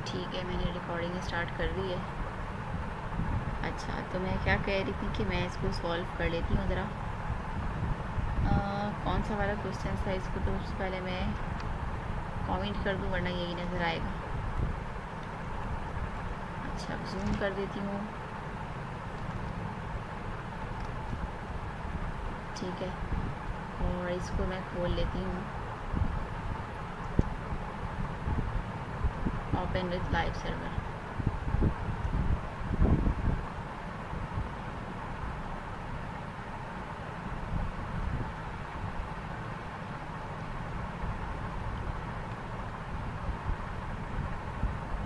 ठीक है, मैंने रिकॉर्डिंग स्टार्ट कर दी है। अच्छा, तो मैं क्या कह रही थी कि मैं इसको सॉल्व कर लेती हूँ ज़रा। कौन सा वाला क्वेश्चन था, इसको तो सबसे पहले मैं कमेंट कर दूँ वरना यही नज़र आएगा। अच्छा, जूम कर देती हूँ। ठीक है, और इसको मैं खोल लेती हूँ, open with live server.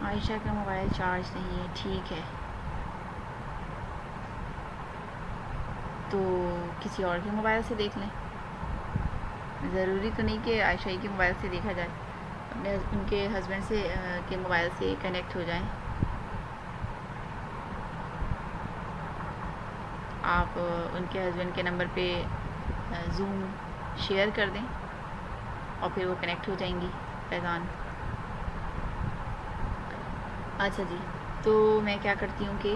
Ayesha का मोबाइल चार्ज नहीं है, ठीक है, तो किसी और के मोबाइल से देख लें। ज़रूरी तो नहीं कि आयशा ही के मोबाइल से देखा जाए, अपने उनके हस्बैंड से के मोबाइल से कनेक्ट हो जाएं। आप उनके हस्बैंड के नंबर पे जूम शेयर कर दें और फिर वो कनेक्ट हो जाएंगी फैज़ान। अच्छा जी, तो मैं क्या करती हूँ कि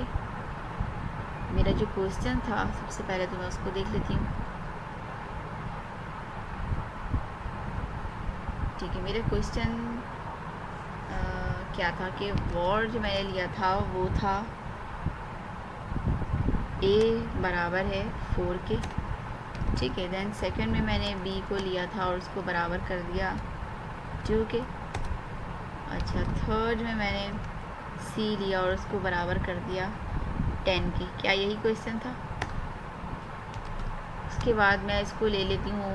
मेरा जो क्वेश्चन था सबसे पहले तो मैं उसको देख लेती हूँ। ठीक है, मेरा क्वेश्चन क्या था कि वॉर जो मैंने लिया था वो था a बराबर है 4 के। ठीक है, देन सेकंड में मैंने b को लिया था और उसको बराबर कर दिया 2 के। अच्छा, थर्ड में मैंने c लिया और उसको बराबर कर दिया 10 के। क्या यही क्वेश्चन था? उसके बाद मैं इसको ले लेती हूँ,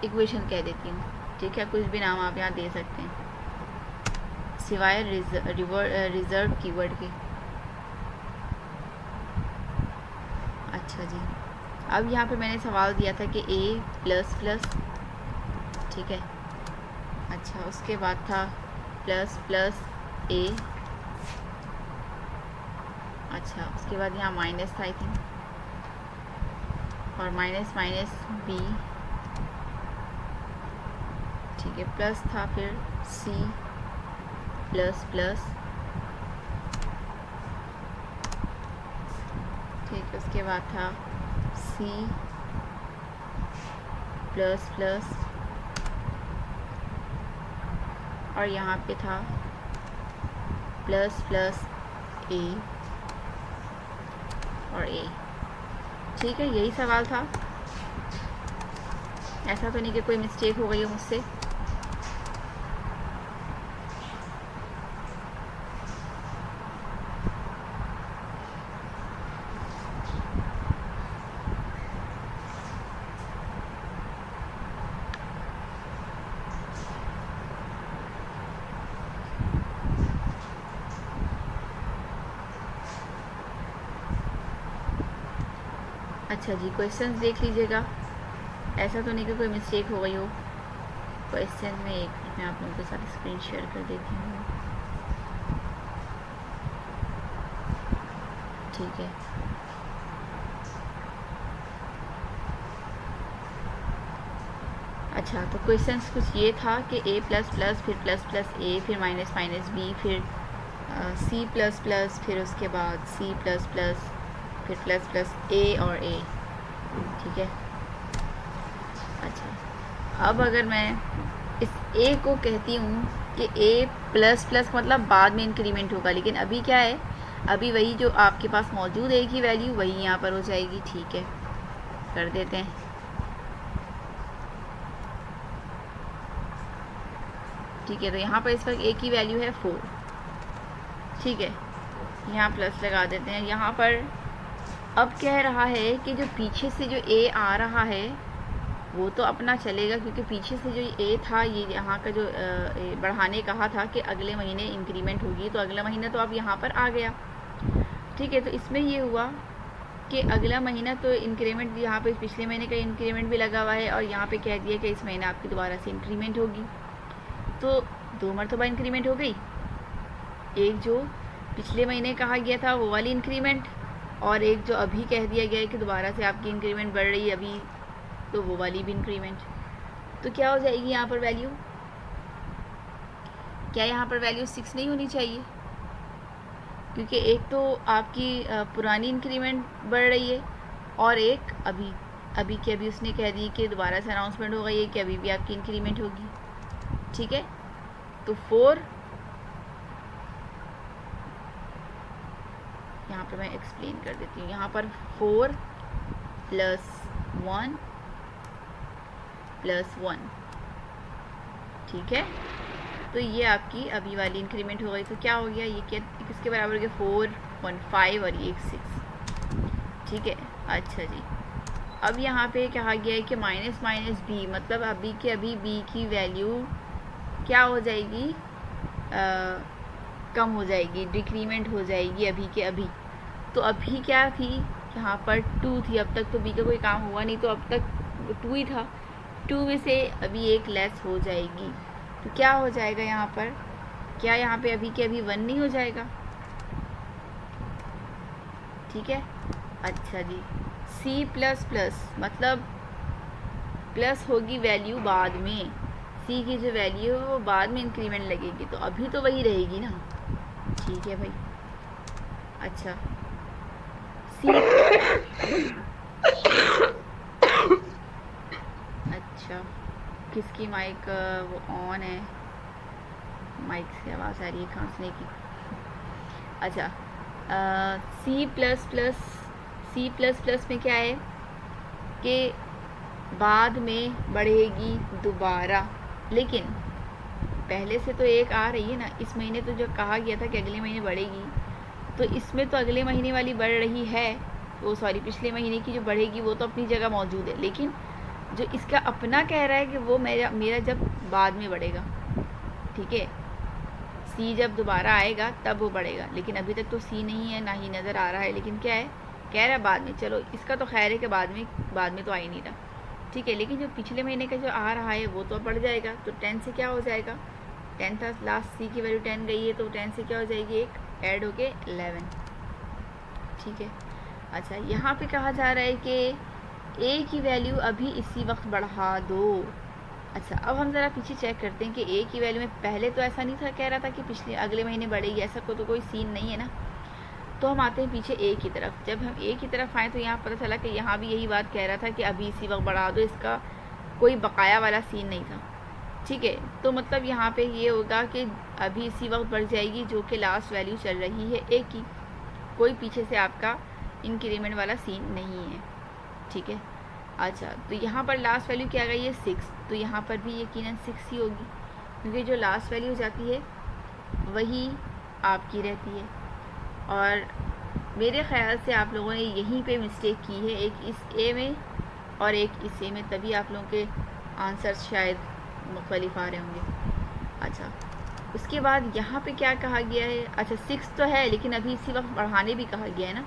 इक्वेशन कह देती हूँ। ठीक है, कुछ भी नाम आप यहाँ दे सकते हैं सिवाय रिजर्व कीवर्ड के। अच्छा जी, अब यहाँ पे मैंने सवाल दिया था कि a प्लस प्लस, ठीक है। अच्छा, उसके बाद था प्लस प्लस a। अच्छा, उसके बाद यहाँ माइनस था आई थिंक, और माइनस माइनस b। ठीक है, प्लस था फिर c प्लस प्लस। ठीक है, उसके बाद था c प्लस प्लस, और यहाँ पे था प्लस प्लस a और a। ठीक है, यही सवाल था। ऐसा तो नहीं कि कोई मिस्टेक हो गई हो मुझसे। अच्छा जी, क्वेश्चंस देख लीजिएगा, ऐसा तो नहीं कि कोई मिस्टेक हो गई हो क्वेश्चन में। एक मैं आप लोगों के साथ स्क्रीन शेयर कर देती हूँ। ठीक है, अच्छा, तो क्वेश्चंस कुछ ये था कि a प्लस प्लस, फिर प्लस प्लस a, फिर माइनस माइनस b, फिर c प्लस प्लस, फिर उसके बाद c प्लस प्लस, फिर प्लस प्लस a और a। ठीक है, अच्छा, अब अगर मैं इस a को कहती हूँ कि a प्लस प्लस मतलब बाद में इंक्रीमेंट होगा, लेकिन अभी क्या है, अभी वही जो आपके पास मौजूद है की वैल्यू वही यहाँ पर हो जाएगी। ठीक है, कर देते हैं। ठीक है, तो यहाँ पर इस वक्त a की वैल्यू है 4। ठीक है, यहाँ प्लस लगा देते हैं। यहाँ पर अब कह रहा है कि जो पीछे से जो a आ रहा है वो तो अपना चलेगा, क्योंकि पीछे से जो a था, ये यहाँ का जो बढ़ाने कहा था कि अगले महीने इंक्रीमेंट होगी, तो अगला महीना तो अब यहाँ पर आ गया। ठीक है, तो इसमें ये हुआ कि अगला महीना तो इंक्रीमेंट यहाँ पे पिछले महीने का इंक्रीमेंट भी लगा हुआ है, और यहाँ पे कह दिया कि इस महीने आपकी दोबारा से इंक्रीमेंट होगी, तो 2 मरतबा इंक्रीमेंट हो गई। एक जो पिछले महीने कहा गया था वो वाली इंक्रीमेंट, और एक जो अभी कह दिया गया है कि दोबारा से आपकी इंक्रीमेंट बढ़ रही है अभी, तो वो वाली भी इंक्रीमेंट। तो क्या हो जाएगी यहाँ पर वैल्यू? क्या यहाँ पर वैल्यू 6 नहीं होनी चाहिए? क्योंकि एक तो आपकी पुरानी इंक्रीमेंट बढ़ रही है और एक अभी अभी की अभी उसने कह दी कि दोबारा से अनाउंसमेंट हो गई है कि अभी भी आपकी इंक्रीमेंट होगी। ठीक है, तो 4 यहाँ पर मैं एक्सप्लेन कर देती हूँ। यहाँ पर 4 + 1 + 1, ठीक है। तो ये आपकी अभी वाली इंक्रीमेंट हो गई। तो क्या हो गया, ये क्या किसके बराबर हो गया? 4, 1, 5 और ये 6। ठीक है, अच्छा जी। अब यहाँ पे कहा गया है कि माइनस माइनस बी, मतलब अभी के अभी बी की वैल्यू क्या हो जाएगी? कम हो जाएगी, डिक्रीमेंट हो जाएगी अभी के अभी। तो अभी क्या थी? यहाँ पर 2 थी। अब तक तो बी का कोई काम हुआ नहीं, तो अब तक 2 ही था। 2 में से अभी एक लेस हो जाएगी, तो क्या हो जाएगा यहाँ पर? क्या यहाँ पे अभी के अभी 1 नहीं हो जाएगा? ठीक है, अच्छा जी। C++ मतलब प्लस होगी वैल्यू बाद में, सी की जो वैल्यू है वो बाद में इंक्रीमेंट लगेगी, तो अभी तो वही रहेगी ना। ठीक है भाई, अच्छा सी अच्छा, किसकी माइक वो ऑन है? माइक से आवाज़ आ रही है खांसने की। अच्छा, C++ में क्या है कि बाद में बढ़ेगी दोबारा, लेकिन पहले से तो एक आ रही है ना। इस महीने तो जो कहा गया था कि अगले महीने बढ़ेगी, तो इसमें तो अगले महीने वाली बढ़ रही है, वो सॉरी पिछले महीने की जो बढ़ेगी वो तो अपनी जगह मौजूद है, लेकिन जो इसका अपना कह रहा है कि वो मेरा जब बाद में बढ़ेगा। ठीक है, सी जब दोबारा आएगा तब वो बढ़ेगा, लेकिन अभी तक तो सी नहीं है, ना ही नज़र आ रहा है, लेकिन क्या है, कह रहा है बाद में। चलो इसका तो खैर है कि बाद में तो आ ही नहीं रहा। ठीक है, लेकिन जो पिछले महीने का जो आ रहा है वो तो बढ़ जाएगा। तो 10 से क्या हो जाएगा? 10 था, लास्ट सी की वैल्यू 10 गई है, तो 10 से क्या हो जाएगी? एक ऐड होके 11। ठीक है, अच्छा यहाँ पे कहा जा रहा है कि ए की वैल्यू अभी इसी वक्त बढ़ा दो। अच्छा, अब हम ज़रा पीछे चेक करते हैं कि ए की वैल्यू में पहले तो ऐसा नहीं था, कह रहा था कि पिछले अगले महीने बढ़ेगी, ऐसा तो कोई सीन नहीं है ना। तो हम आते हैं पीछे ए की तरफ। जब हम ए की तरफ आए तो यहाँ पता चला कि यहाँ भी यही बात कह रहा था कि अभी इसी वक्त बढ़ा दो, इसका कोई बकाया वाला सीन नहीं था। ठीक है, तो मतलब यहाँ पे ये होगा कि अभी इसी वक्त बढ़ जाएगी, जो कि लास्ट वैल्यू चल रही है ए की, कोई पीछे से आपका इंक्रीमेंट वाला सीन नहीं है। ठीक है, अच्छा तो यहाँ पर लास्ट वैल्यू क्या गई है? 6, तो यहाँ पर भी यकीनन 6 ही होगी, क्योंकि जो लास्ट वैल्यू हो जाती है वही आपकी रहती है। और मेरे ख़्याल से आप लोगों ने यहीं पे मिस्टेक की है, एक इस ए में और एक इस ए में, तभी आप लोगों के आंसर शायद मुख्तलिफ आ रहे होंगे। अच्छा, उसके बाद यहाँ पे क्या कहा गया है? अच्छा 6 तो है, लेकिन अभी इसी वक्त बढ़ाने भी कहा गया है ना,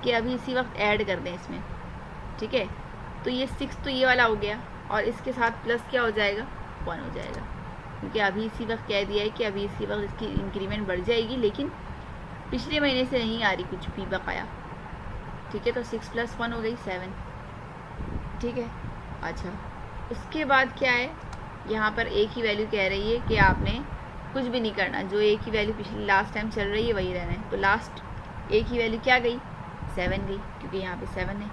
कि अभी इसी वक्त ऐड कर दें इसमें। ठीक है, तो ये 6 तो ये वाला हो गया, और इसके साथ प्लस क्या हो जाएगा? 1 हो जाएगा, क्योंकि अभी इसी वक्त कह दिया है कि अभी इसी वक्त इसकी इंक्रीमेंट बढ़ जाएगी, लेकिन पिछले महीने से नहीं आ रही कुछ भी बकाया। ठीक है, तो 6 + 1 हो गई 7। ठीक है, अच्छा उसके बाद क्या है? यहाँ पर ए की वैल्यू कह रही है कि आपने कुछ भी नहीं करना, जो ए की वैल्यू पिछली लास्ट टाइम चल रही है वही रहना है। तो लास्ट ए की वैल्यू क्या गई? 7 गई, क्योंकि यहाँ पे 7 है।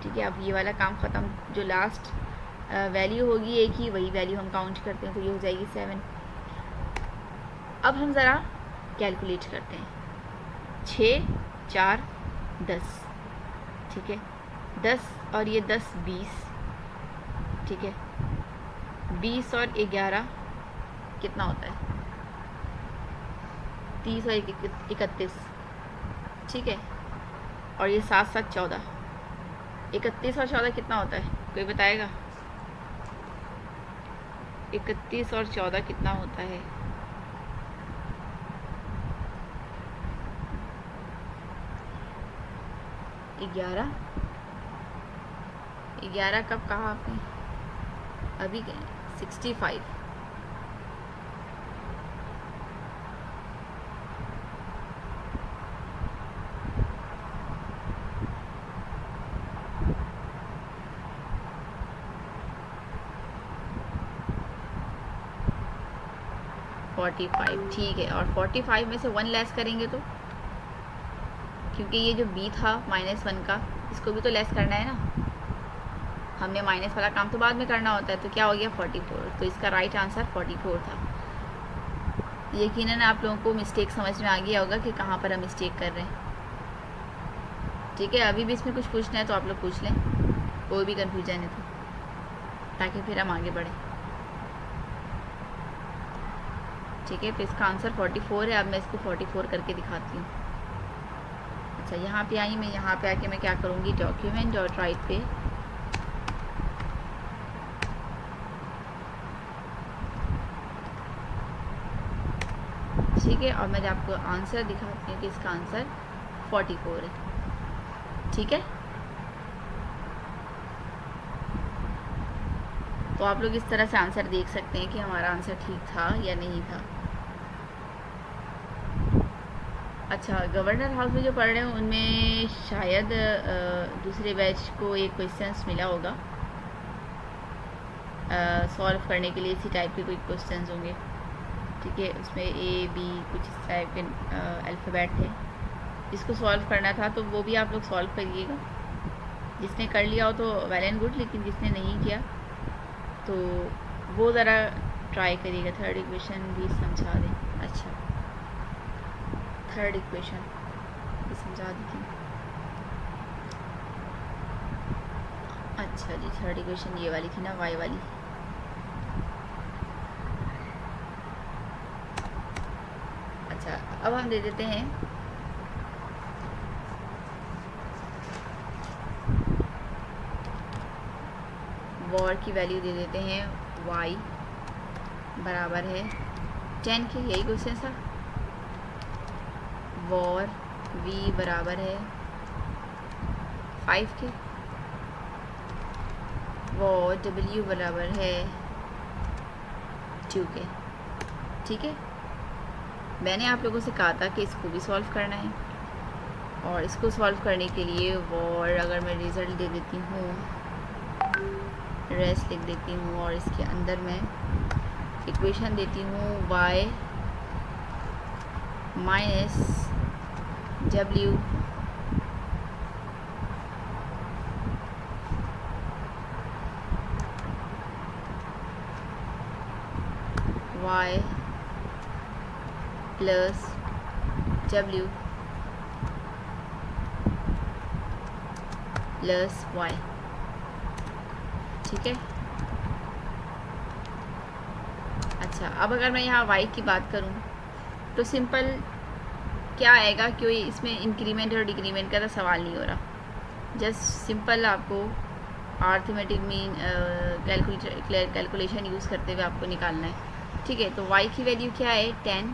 ठीक है, अब ये वाला काम ख़त्म, जो लास्ट वैल्यू होगी ए की वही वैल्यू हम काउंट करते हैं, तो ये हो जाएगी 7। अब हम ज़रा कैलकुलेट करते हैं। 6, 4, 10। ठीक है, 10 और ये 10 20। ठीक है, 20 और 11 कितना होता है? 30 और 31। ठीक है, और ये 7 7 14। 31 और 14 कितना होता है? कोई बताएगा? 31 और 14 कितना होता है? ग्यारह 11 कब कहा आपने? अभी 65। 45, ठीक है। और 45 में से 1 लेस करेंगे तो, क्योंकि ये जो b था -1 का, इसको भी तो लेस करना है ना, हमने माइनस वाला काम तो बाद में करना होता है। तो क्या हो गया 44, तो इसका राइट आंसर 44 था। यकीनन आप लोगों को मिस्टेक समझ में आ गया होगा कि कहाँ पर हम मिस्टेक कर रहे हैं। ठीक है, अभी भी इसमें कुछ पूछना है तो आप लोग पूछ लें, कोई भी कन्फ्यूजन है तो, ताकि फिर हम आगे बढ़ें। ठीक है, तो इसका आंसर 44 है। अब मैं इसको 44 करके दिखाती हूँ। अच्छा, यहाँ पे आई मैं, यहाँ पे आके मैं क्या करूँगी, डॉक्यूमेंट और राइट पे ठीक है, और मैं आपको आंसर दिखाती हूँ कि इसका आंसर 44 है। ठीक है, तो आप लोग इस तरह से आंसर देख सकते हैं कि हमारा आंसर ठीक था या नहीं था। अच्छा, गवर्नर हाउस में जो पढ़ रहे हैं उनमें शायद दूसरे बैच को एक क्वेश्चंस मिला होगा सॉल्व करने के लिए, इसी टाइप के कोई क्वेश्चंस होंगे। ठीक है, उसमें A B कुछ इस टाइप के अल्फ़ाबेट थे, जिसको सॉल्व करना था तो वो भी आप लोग सॉल्व करिएगा। जिसने कर लिया हो तो वेल एंड गुड, लेकिन जिसने नहीं किया तो वो ज़रा ट्राई करिएगा। थर्ड इक्वेशन भी समझा दें। अच्छा, थर्ड इक्वेशन भी समझा देती हूँ। अच्छा जी, थर्ड इक्वेशन ये वाली थी ना, y वाली। अच्छा, अब हम दे देते हैं वॉर की वैल्यू दे देते हैं, y बराबर है 10 के, यही क्वेश्चन था। वॉर v बराबर है 5 के, वॉर w बराबर है 2 के। ठीक है, मैंने आप लोगों से कहा था कि इसको भी सॉल्व करना है, और इसको सॉल्व करने के लिए वॉर, अगर मैं रिज़ल्ट दे देती हूँ, रेस्ट लिख देती हूँ, और इसके अंदर मैं इक्वेशन देती हूँ y minus w y plus w plus y। ठीक है, अच्छा, अब अगर मैं यहाँ y की बात करूँ तो सिंपल क्या आएगा, क्यों इसमें इंक्रीमेंट और डिक्रीमेंट का तो सवाल नहीं हो रहा। जस्ट सिंपल आपको आर्थमेटिक मीन कैलकुलेशन यूज़ करते हुए आपको निकालना है। ठीक है, तो y की वैल्यू क्या है 10।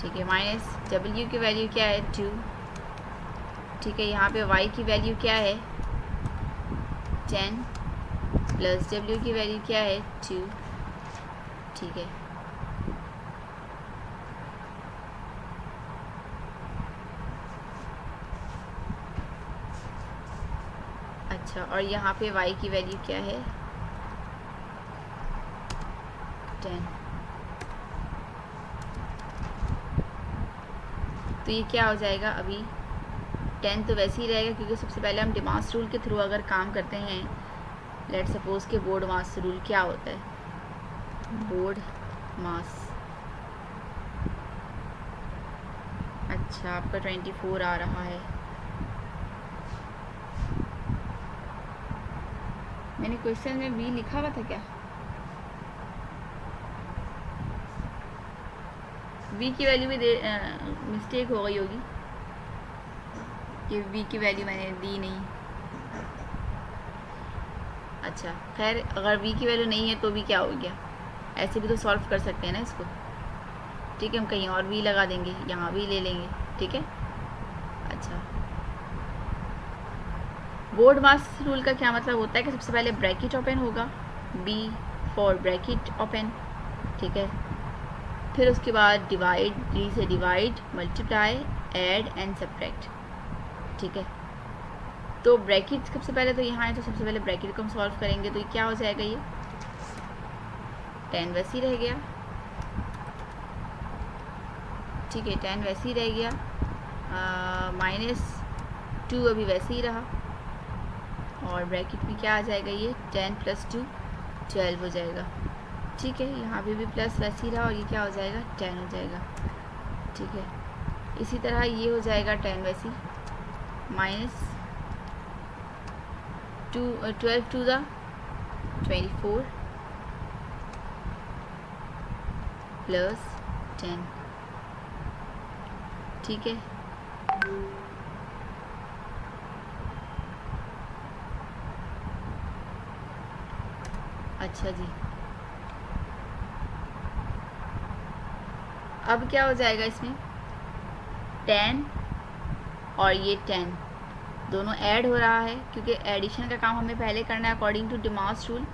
ठीक है, माइनस w की वैल्यू क्या है 2। ठीक है, यहाँ पे y की वैल्यू क्या है 10 प्लस w की वैल्यू क्या है 2। ठीक है, अच्छा, और यहाँ पे y की वैल्यू क्या है 10। तो ये क्या हो जाएगा, अभी 10 तो वैसे ही रहेगा, क्योंकि सबसे पहले हम डिमास रूल के थ्रू अगर काम करते हैं, लेट सपोज के बोर्ड मास रूल क्या होता है, बोर्ड मास। अच्छा, आपका 24 आ रहा है। मैंने क्वेश्चन में भी लिखा हुआ था क्या, v की वैल्यू भी मिस्टेक हो गई होगी कि v की वैल्यू मैंने दी नहीं। अच्छा, खैर, अगर v की वैल्यू नहीं है तो भी क्या हो गया, ऐसे भी तो सॉल्व कर सकते हैं ना इसको। ठीक है, हम कहीं और v लगा देंगे, यहाँ भी ले लेंगे। ठीक है, अच्छा, बोर्ड मास रूल का क्या मतलब होता है कि सबसे पहले ब्रैकेट ओपन होगा, b फॉर ब्रैकेट ओपन। ठीक है, फिर उसके बाद डिवाइड, d से divide, multiply, add and subtract. ठीक है, तो ब्रैकेट सबसे पहले तो यहाँ है, तो सबसे पहले ब्रैकेट को हम सॉल्व करेंगे, तो ये क्या हो जाएगा, ये 10 वैसे ही रह गया। ठीक है, 10 वैसे ही रह गया, -2 अभी वैसे ही रहा, और ब्रैकेट में क्या आ जाएगा, ये 10 + 2 12 हो जाएगा। ठीक है, यहाँ पे भी प्लस वैसे ही रहा, और ये क्या हो जाएगा, 10 हो जाएगा। ठीक है, इसी तरह ये हो जाएगा 10 वैसी, -12 × 2 = 24 + 10। ठीक है, अच्छा जी, अब क्या हो जाएगा इसमें, 10 और ये 10 दोनों ऐड हो रहा है, क्योंकि एडिशन का काम हमें पहले करना है अकॉर्डिंग टू डिमास रूल।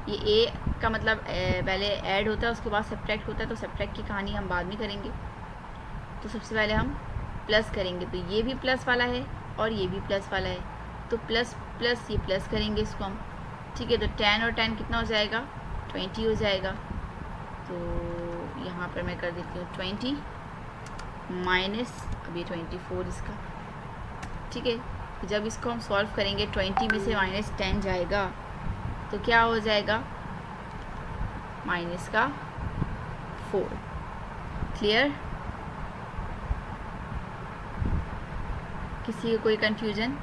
ये ए का मतलब पहले ऐड होता है, उसके बाद सब्ट्रैक्ट होता है, तो सब्ट्रैक्ट की कहानी हम बाद में करेंगे। तो सबसे पहले हम प्लस करेंगे, तो ये भी प्लस वाला है और ये भी प्लस वाला है, तो प्लस प्लस ये प्लस करेंगे इसको हम। ठीक है, तो 10 और 10 कितना हो जाएगा, 20 हो जाएगा। तो यहाँ पर मैं कर देती हूँ 20 माइनस अभी 24 इसका। ठीक है, तो जब इसको हम सॉल्व करेंगे 20 में से -10 जाएगा, तो क्या हो जाएगा, -4। क्लियर, किसी को कोई कंफ्यूजन?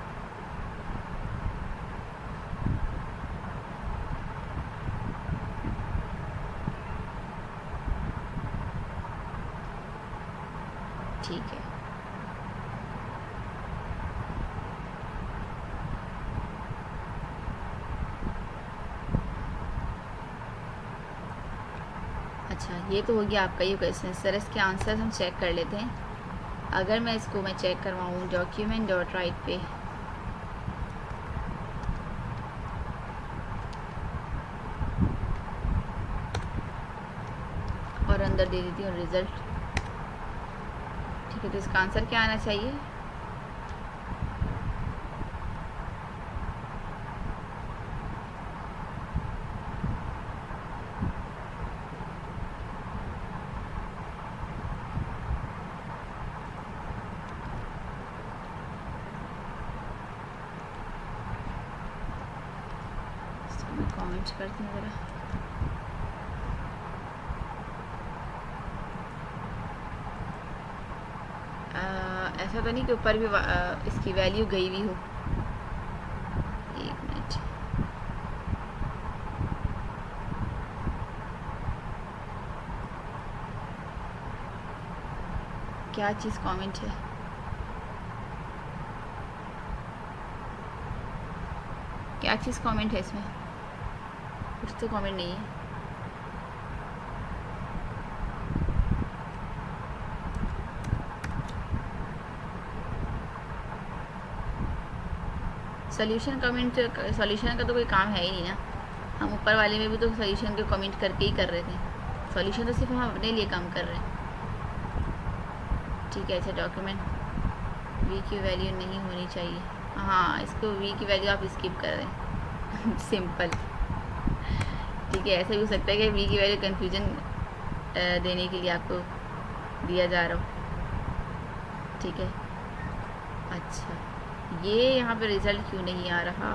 ठीक है, अच्छा ये तो हो गया आपका ये क्वेश्चन। सर इसके आंसर हम चेक कर लेते हैं। अगर मैं चेक करवाऊँ document.write पे, और अंदर दे देती हूँ रिज़ल्ट। ठीक है, तो इसका आंसर क्या आना चाहिए, मैं कमेंट करती हूँ ज़रा। ऐसा तो नहीं कि ऊपर भी इसकी वैल्यू गई हुई हो। एक मिनट, क्या चीज़ कमेंट है, क्या चीज़ कमेंट है इसमें, कुछ तो कमेंट नहीं है। सोल्यूशन कमेंट, सोल्यूशन का तो कोई काम है ही नहीं ना, हम ऊपर वाले में भी तो सोल्यूशन के कमेंट करके ही कर रहे थे। सोल्यूशन तो सिर्फ हम अपने लिए काम कर रहे हैं। ठीक है, अच्छा डॉक्यूमेंट वी की वैल्यू नहीं होनी चाहिए, हाँ इसको वी की वैल्यू आप स्किप कर दें सिंपल। ठीक है, ऐसा भी हो सकता है कि वी की वैल्यू कन्फ्यूजन देने के लिए आपको दिया जा रहा हो। ठीक है, अच्छा ये यहाँ पे रिज़ल्ट क्यों नहीं आ रहा,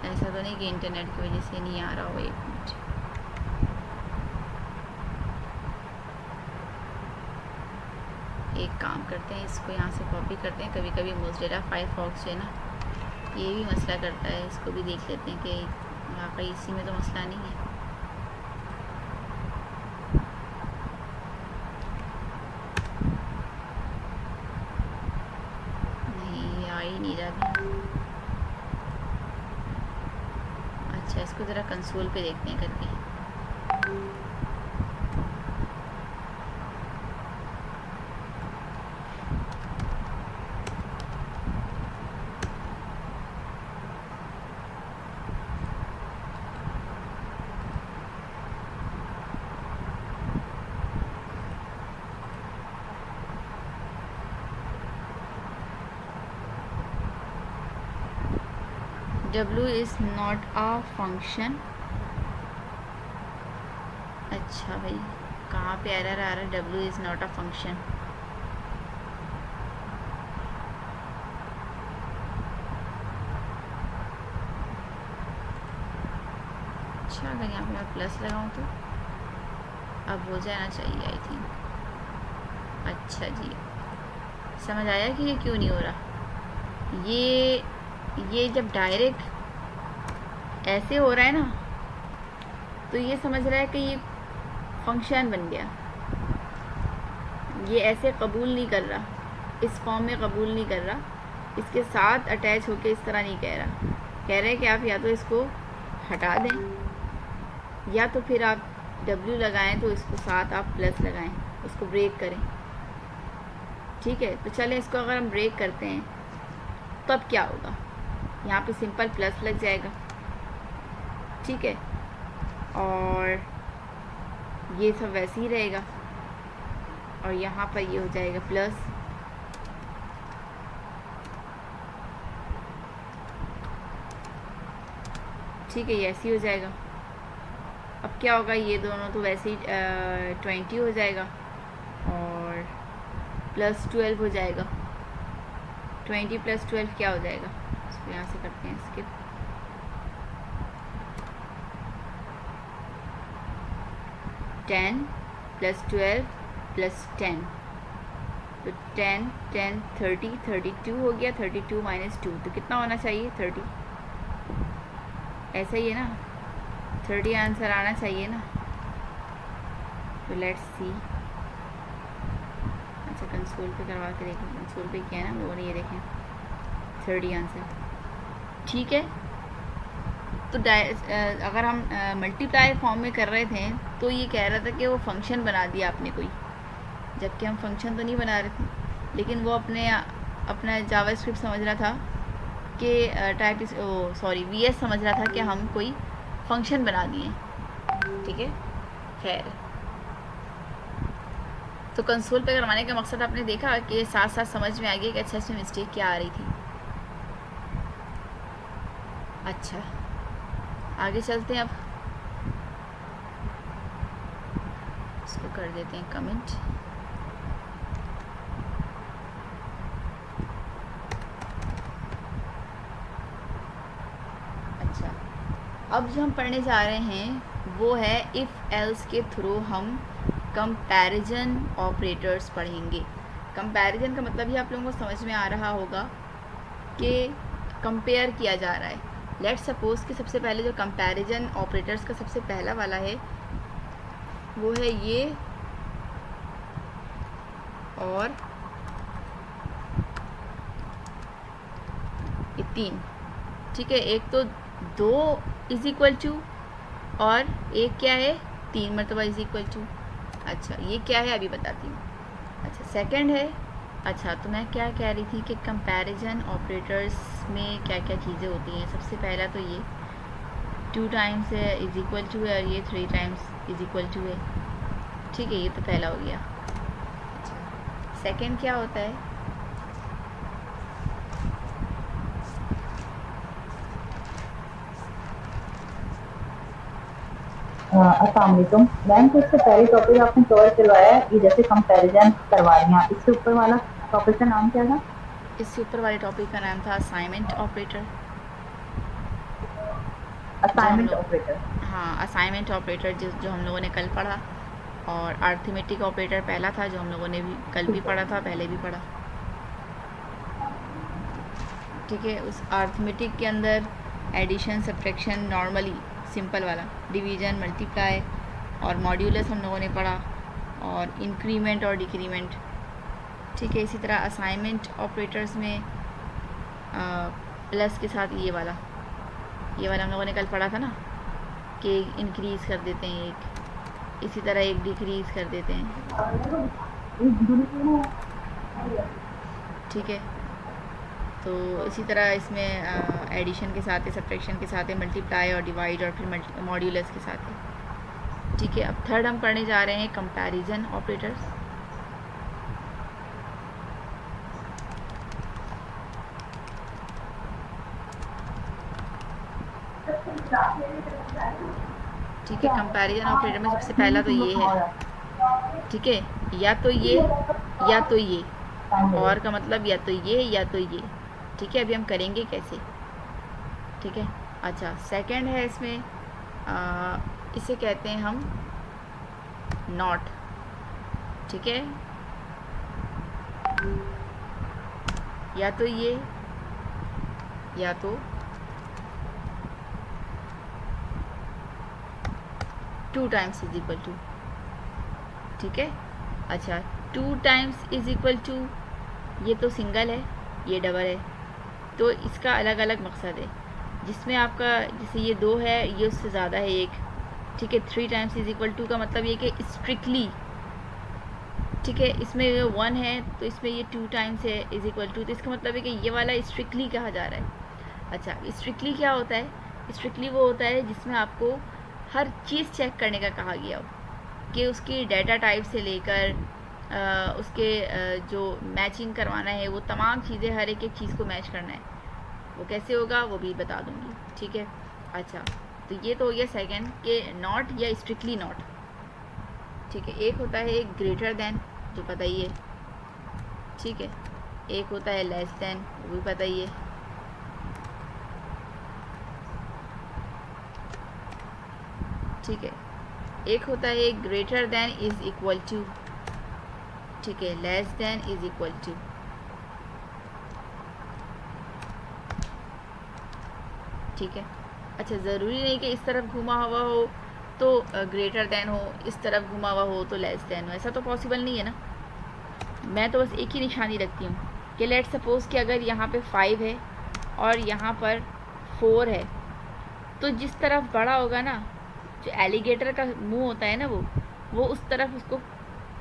ऐसा तो नहीं कि इंटरनेट की वजह से नहीं आ रहा हो। एक मिनट, एक काम करते हैं, इसको यहाँ से कॉपी करते हैं। कभी कभी मोज़िला फायरफॉक्स जो है ना, ये भी मसला करता है, इसको भी देख लेते हैं कि वाकई इसी में तो मसला नहीं है। नहीं आ ही नहीं रहा। अच्छा इसको ज़रा कंसोल पे देखते हैं करके। W is not a function। अच्छा भाई कहाँ पे एरर आ रहा है? W is not a function. अच्छा, अगर यहाँ पे मैं प्लस लगाऊँ तो अब हो जाना चाहिए आई थिंक। अच्छा जी, समझ आया कि ये क्यों नहीं हो रहा। ये जब डायरेक्ट ऐसे हो रहा है ना, तो ये समझ रहा है कि ये फंक्शन बन गया। ये ऐसे कबूल नहीं कर रहा, इस फॉर्म में कबूल नहीं कर रहा, इसके साथ अटैच होके इस तरह नहीं कह रहा। कह रहे हैं कि आप या तो इसको हटा दें या तो फिर आप W लगाएं, तो इसको साथ आप प्लस लगाएं, उसको ब्रेक करें। ठीक है, तो चलें इसको अगर हम ब्रेक करते हैं तब क्या होगा? यहाँ पे सिंपल प्लस लग जाएगा। ठीक है, और ये सब वैसे ही रहेगा और यहाँ पर ये हो जाएगा प्लस। ठीक है, ये ऐसे ही हो जाएगा। अब क्या होगा, ये दोनों तो वैसे ही 20 हो जाएगा और प्लस 12 हो जाएगा। 20 प्लस 12 क्या हो जाएगा? इसको यहाँ से करते हैं स्किप। टेन प्लस 12 प्लस 10, तो 10 10 30 32 हो गया। 32 माइनस 2 तो कितना होना चाहिए? 30। ऐसा ही है ना, 30 आंसर आना चाहिए ना। तो लेट्स सी। अच्छा, कंसोल पे करवा के देखें। कंसोल पे क्या है ना, वो नहीं, ये देखें 30 आंसर। ठीक है, तो अगर हम मल्टीप्लाई फॉर्म में कर रहे थे तो ये कह रहा था कि वो फंक्शन बना दिया आपने कोई, जबकि हम फंक्शन तो नहीं बना रहे थे। लेकिन वो अपना जावास्क्रिप्ट समझ रहा था कि VS समझ रहा था कि हम कोई फंक्शन बना दिए। ठीक है, खैर, तो कंसोल पे करवाने का मकसद आपने देखा कि साथ साथ समझ में आ गया कि अच्छा इसमें मिस्टेक क्या आ रही थी। अच्छा, आगे चलते हैं। अब इसको कर देते हैं कमेंट। अच्छा, अब जो हम पढ़ने जा रहे हैं वो है इफ़ एल्स के थ्रू हम कंपैरिजन ऑपरेटर्स पढ़ेंगे। कंपैरिजन का मतलब ही आप लोगों को समझ में आ रहा होगा कि कंपेयर किया जा रहा है। लेट्स सपोज कि सबसे पहले जो कंपैरिजन ऑपरेटर्स का सबसे पहला वाला है वो है ये और ये 3। ठीक है, एक तो 2 इज इक्वल टू और एक क्या है 3 मरतबा इज इक्वल टू। अच्छा, ये क्या है अभी बताती हूँ। अच्छा, सेकंड है। अच्छा, तो मैं क्या कह रही थी कि कंपैरिजन ऑपरेटर्स में क्या क्या चीज़ें होती हैं। सबसे पहला तो ये 2 टाइम्स है इज इक्वल टू है और ये 3 टाइम्स इज इक्वल टू है। ठीक है, ये तो पहला हो गया। अच्छा, सेकंड क्या होता है? अस्सलाम वालेकुम मैम। तो इससे पहले टॉपिक आपने कवर करवाया है, ये जैसे कंपैरिजन करवा रही हैं, इससे ऊपर वाला टॉपिक का नाम क्या था? इससे ऊपर वाले टॉपिक का नाम था असाइनमेंट ऑपरेटर, जो हम असाइनमेंट लोग, ऑपरेटर। हाँ, असाइनमेंट ऑपरेटर जो हम लोगों ने कल पढ़ा। और अर्थमेटिक ऑपरेटर पहला था जो हम लोगों ने भी कल भी पढ़ा था, पहले भी पढ़ा। ठीक है, उस अर्थमेटिक के अंदर एडिशन, सब्ट्रैक्शन, नॉर्मली सिंपल वाला, डिवीज़न, मल्टीप्लाई और मॉड्यूलस हम लोगों ने पढ़ा, और इंक्रीमेंट और डिक्रीमेंट। ठीक है, इसी तरह असाइनमेंट ऑपरेटर्स में प्लस के साथ ये वाला हम लोगों ने कल पढ़ा था ना कि इंक्रीज़ कर देते हैं एक, इसी तरह एक डिक्रीज़ कर देते हैं। ठीक है, तो इसी तरह इसमें एडिशन के साथ है, सब्ट्रैक्शन के साथ है, मल्टीप्लाई और डिवाइड और फिर मॉड्यूलस के साथ है। ठीक है, अब थर्ड हम पढ़ने जा रहे हैं कंपैरिजन ऑपरेटर्स। ठीक है, कंपैरिजन ऑपरेटर में सबसे पहला तो ये है ठीक है, या तो ये या तो ये, और का मतलब या तो ये या तो ये। ठीक है, अभी हम करेंगे कैसे। ठीक है, अच्छा सेकंड है इसमें, इसे कहते हैं हम नॉट। ठीक है, या तो ये या तो 2 टाइम्स इज इक्वल टू। ठीक है, अच्छा 2 टाइम्स इज इक्वल टू, ये तो सिंगल है, ये डबल है, तो इसका अलग अलग मकसद है। जिसमें आपका जैसे ये 2 है, ये उससे ज़्यादा है एक। ठीक है, 3 टाइम्स इज इक्वल टू का मतलब ये कि स्ट्रिक्टली, ठीक है, इसमें 1 है तो इसमें ये 2 टाइम्स है इज इक्वल टू, तो इसका मतलब है कि ये वाला स्ट्रिक्टली कहा जा रहा है। अच्छा, स्ट्रिक्टली क्या होता है? स्ट्रिक्टली वो होता है जिसमें आपको हर चीज़ चेक करने का कहा गया हो, कि उसकी डाटा टाइप से लेकर उसके जो मैचिंग करवाना है, वो तमाम चीज़ें, हर एक चीज़ को मैच करना है। वो कैसे होगा वो भी बता दूंगी। ठीक है, अच्छा तो ये तो हो गया सेकंड के नॉट या स्ट्रिक्टली नॉट। ठीक है, एक होता है ग्रेटर देन, जो पता ही है। ठीक है, एक होता है लेस देन, वो भी पता ही है। ठीक है, एक होता है greater than is equal to. ठीक है, less than is equal to. ठीक है, अच्छा ज़रूरी नहीं कि इस तरफ घुमा हुआ हो तो ग्रेटर देन हो, इस तरफ घुमा हुआ हो तो लेस देन हो, ऐसा तो पॉसिबल नहीं है ना। मैं तो बस एक ही निशानी रखती हूँ कि लेट सपोज़ कि अगर यहाँ पे 5 है और यहाँ पर 4 है, तो जिस तरफ बड़ा होगा ना, जो एलिगेटर का मुंह होता है ना, वो उस तरफ उसको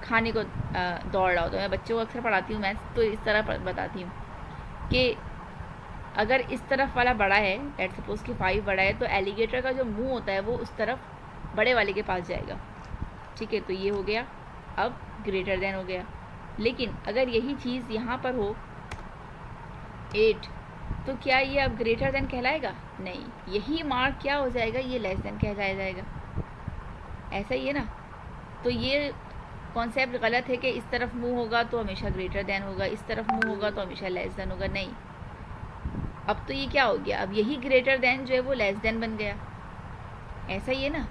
खाने को दौड़ रहा होता है। मैं बच्चों को अक्सर पढ़ाती हूँ मैथ्स, तो इस तरह बताती हूँ कि अगर इस तरफ वाला बड़ा है, लेट सपोज़ कि 5 बड़ा है, तो एलिगेटर का जो मुंह होता है वो उस तरफ बड़े वाले के पास जाएगा। ठीक है, तो ये हो गया, अब ग्रेटर देन हो गया। लेकिन अगर यही चीज़ यहाँ पर हो 8, तो क्या ये अब ग्रेटर देन कहलाएगा? नहीं, यही मार्क क्या हो जाएगा, ये लेस देन कहलाया जाएगा। ऐसा ही है ना। तो ये कॉन्सेप्ट गलत है कि इस तरफ मुंह होगा तो हमेशा ग्रेटर देन होगा, इस तरफ मुंह होगा तो हमेशा लेस देन होगा। नहीं, अब तो ये क्या हो गया, अब यही ग्रेटर देन जो है वो लेस देन बन गया। ऐसा ही है ना,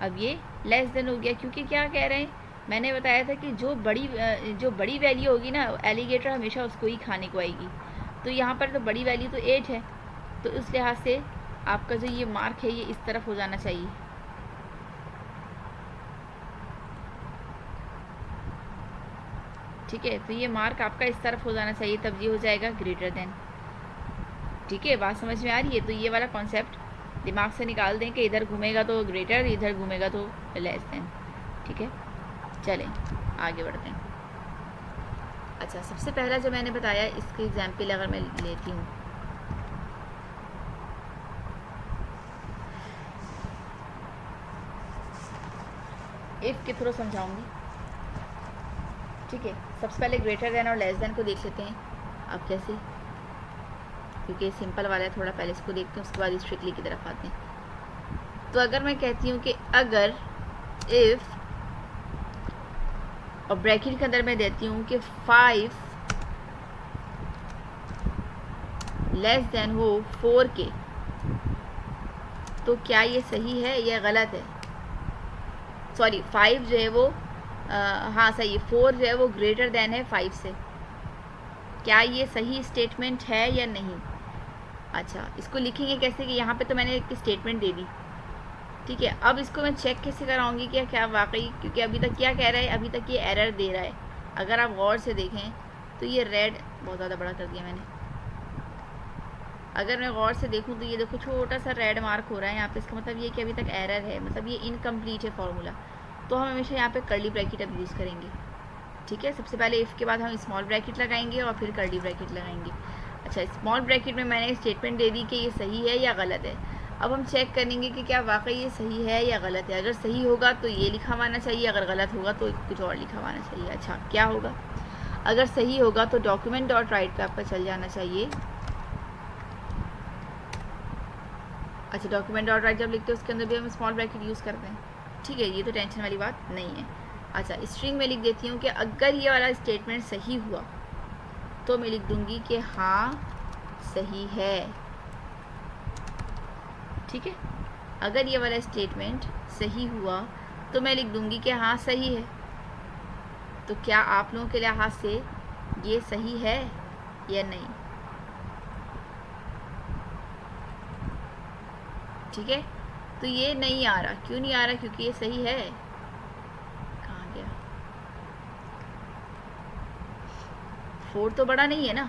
अब ये लेस देन हो गया, क्योंकि क्या कह रहे हैं, मैंने बताया था कि जो बड़ी वैल्यू होगी ना, एलिगेटर हमेशा उसको ही खाने को आएगी। तो यहाँ पर तो बड़ी वैल्यू तो 8 है, तो उस लिहाज से आपका जो ये मार्क है ये इस तरफ हो जाना चाहिए। ठीक है, तो ये मार्क आपका इस तरफ हो जाना चाहिए, तब ये हो जाएगा ग्रेटर देन। ठीक है, बात समझ में आ रही है? तो ये वाला कॉन्सेप्ट दिमाग से निकाल दें कि इधर घूमेगा तो ग्रेटर, इधर घूमेगा तो लेस देन। ठीक है, चलें आगे बढ़ते हैं। अच्छा, सबसे पहला जो मैंने बताया, इसके एग्जाम्पल अगर मैं लेती हूँ, इफ़ के थ्रू समझाऊंगी। ठीक है, सबसे पहले ग्रेटर देन और लेस देन को देख लेते हैं। अब कैसे, क्योंकि सिंपल वाला है थोड़ा, पहले इसको देखते हैं, उसके बाद स्ट्रिक्टली की तरफ आते हैं। तो अगर मैं कहती हूँ कि अगर इफ़, और ब्रैकेट के अंदर मैं देती हूँ कि 5 लेस देन हो 4 के, तो क्या ये सही है या गलत है? सॉरी, 5 जो है वो हाँ सही है, 4 जो है वो ग्रेटर देन है 5 से। क्या ये सही स्टेटमेंट है या नहीं? अच्छा, इसको लिखेंगे कैसे कि यहाँ पे तो मैंने एक स्टेटमेंट दे दी। ठीक है, अब इसको मैं चेक कैसे कराऊंगी कि क्या वाकई, क्योंकि अभी तक क्या कह रहा है, अभी तक ये एरर दे रहा है। अगर आप गौर से देखें तो ये रेड बहुत ज़्यादा बड़ा कर दिया मैंने, अगर मैं गौर से देखूं तो ये देखो छोटा सा रेड मार्क हो रहा है यहाँ पे, इसका मतलब ये कि अभी तक एरर है, मतलब ये इनकम्प्लीट है फार्मूला। तो हम हमेशा यहाँ पे कर्ली ब्रैकेट अब यूज़ करेंगे। ठीक है, सबसे पहले इफ़ के बाद हम स्मॉल ब्रैकेट लगाएंगे और फिर कर्ली ब्रैकेट लगाएंगे। अच्छा, स्मॉल ब्रैकेट में मैंने स्टेटमेंट दे दी कि ये सही है या गलत है। अब हम चेक करेंगे कि क्या वाकई ये सही है या गलत है। अगर सही होगा तो ये लिखा हुआ चाहिए, अगर गलत होगा तो कुछ और लिखा हुआ चाहिए। अच्छा, क्या होगा? अगर सही होगा तो डॉक्यूमेंट डॉट राइट पे आपका चल जाना चाहिए। अच्छा, डॉक्यूमेंट डॉट राइट जब लिखते हैं उसके अंदर भी हम स्मॉल ब्रैकेट यूज़ करते हैं। ठीक है, ये तो टेंशन वाली बात नहीं है। अच्छा, स्ट्रिंग में लिख देती हूँ कि अगर ये वाला स्टेटमेंट सही हुआ तो मैं लिख दूंगी कि हाँ सही है। ठीक है, अगर ये वाला स्टेटमेंट सही हुआ तो मैं लिख दूंगी कि हाँ सही है। तो क्या आप लोगों के लिहाज से ये सही है या नहीं? ठीक है, तो ये नहीं आ रहा, क्यों नहीं आ रहा? क्योंकि ये सही है। कहाँ गया? 4 तो बड़ा नहीं है ना,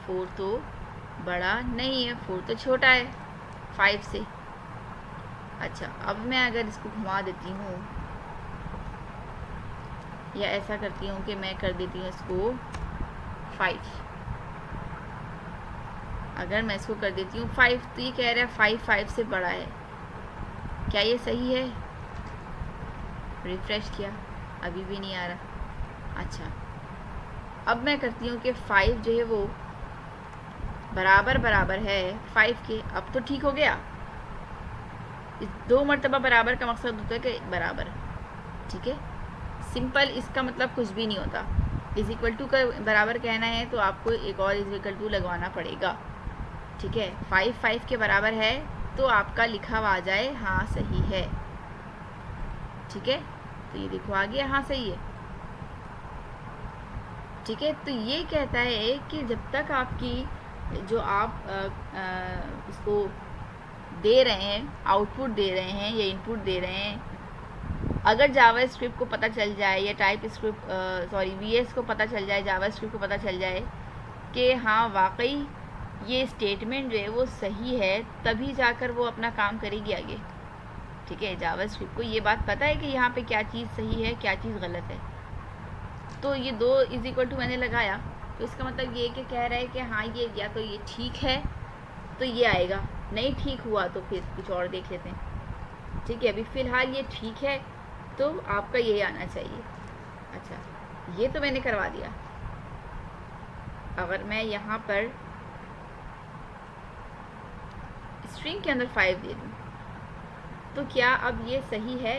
4 तो बड़ा नहीं है, 4 तो छोटा है 5 से। अच्छा, अब मैं अगर इसको घुमा देती हूँ या ऐसा करती हूँ कि मैं कर देती हूँ इसको 5, अगर मैं इसको कर देती हूँ 5 तो ये कह रहा है 5 से बड़ा है। क्या ये सही है? रिफ्रेश किया, अभी भी नहीं आ रहा। अच्छा, अब मैं करती हूँ कि 5 जो है वो बराबर बराबर है 5 के। अब तो ठीक हो गया। इस 2 मरतबा बराबर का मकसद होता है कि बराबर। ठीक है, सिंपल, इसका मतलब कुछ भी नहीं होता। इज इक्वल टू का बराबर कहना है तो आपको एक और इज इक्वल टू लगवाना पड़ेगा। ठीक है, 5 के बराबर है तो आपका लिखा हुआ आ जाए हाँ सही है। ठीक है, तो ये देखो आ गया हाँ सही है। ठीक है, तो ये कहता है कि जब तक आपकी जो आप इसको दे रहे हैं, आउटपुट दे रहे हैं या इनपुट दे रहे हैं, अगर जावा स्क्रिप्ट को पता चल जाए या टाइप स्क्रिप्ट वीएस को पता चल जाए, जावा स्क्रिप्ट को पता चल जाए कि हाँ वाकई ये स्टेटमेंट जो है वो सही है, तभी जाकर वो अपना काम करेगी आगे। ठीक है, जावा स्क्रिप्ट को ये बात पता है कि यहाँ पे क्या चीज़ सही है, क्या चीज़ गलत है। तो ये 2 इज इक्वल टू मैंने लगाया, तो इसका मतलब ये कि कह रहा है कि हाँ ये या तो ये ठीक है तो ये आएगा, नहीं ठीक हुआ तो फिर कुछ और देख लेते हैं। ठीक है, अभी फ़िलहाल ये ठीक है तो आपका ये आना चाहिए। अच्छा, ये तो मैंने करवा दिया। अगर मैं यहाँ पर स्ट्रिंग के अंदर 5 दे दूँ तो क्या अब ये सही है?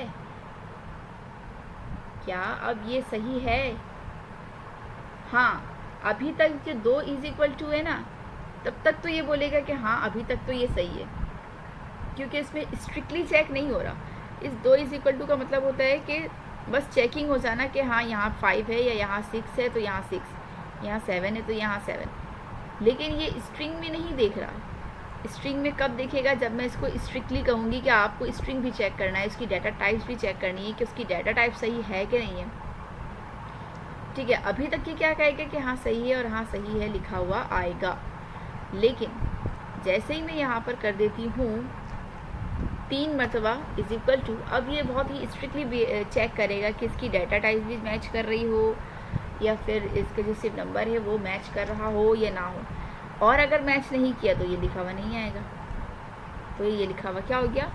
क्या अब ये सही है? हाँ, अभी तक जो 2 इज इक्वल टू है ना, तब तक तो ये बोलेगा कि हाँ अभी तक तो ये सही है, क्योंकि इसमें स्ट्रिक्टली चेक नहीं हो रहा। इस 2 इज इक्वल टू का मतलब होता है कि बस चेकिंग हो जाना कि हाँ यहाँ 5 है या यहाँ 6 है तो यहाँ 6, यहाँ 7 है तो यहाँ 7। लेकिन ये स्ट्रिंग में नहीं देख रहा। स्ट्रिंग में कब देखेगा? जब मैं इसको स्ट्रिक्टली कहूँगी कि आपको स्ट्रिंग भी चेक करना है, उसकी डाटा टाइप्स भी चेक करनी है कि उसकी डाटा टाइप सही है कि नहीं है। ठीक है, अभी तक ये क्या कहेगा कि हाँ सही है और हाँ सही है लिखा हुआ आएगा। लेकिन जैसे ही मैं यहाँ पर कर देती हूँ 3 मरतबा इज इक्वल टू, अब ये बहुत ही स्ट्रिक्टली चेक करेगा कि इसकी डाटा टाइप भी मैच कर रही हो या फिर इसका जो सिर्फ नंबर है वो मैच कर रहा हो या ना हो। और अगर मैच नहीं किया तो ये लिखा हुआ नहीं आएगा। तो ये लिखा हुआ क्या हो गया?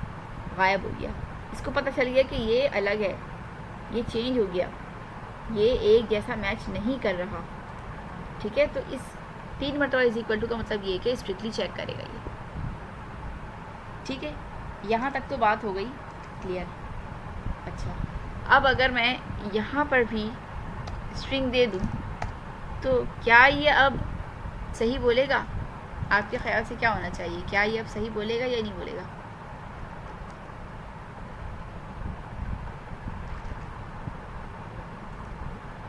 गायब हो गया। इसको पता चल गया कि ये अलग है, ये चेंज हो गया, ये एक जैसा मैच नहीं कर रहा। ठीक है, तो इस 3 मरतबा इज इक्वल टू का मतलब ये कि स्ट्रिक्टली चेक करेगा ये। ठीक है, यहाँ तक तो बात हो गई क्लियर। अच्छा, अब अगर मैं यहाँ पर भी स्ट्रिंग दे दूँ तो क्या ये अब सही बोलेगा? आपके ख्याल से क्या होना चाहिए? क्या ये अब सही बोलेगा या नहीं बोलेगा?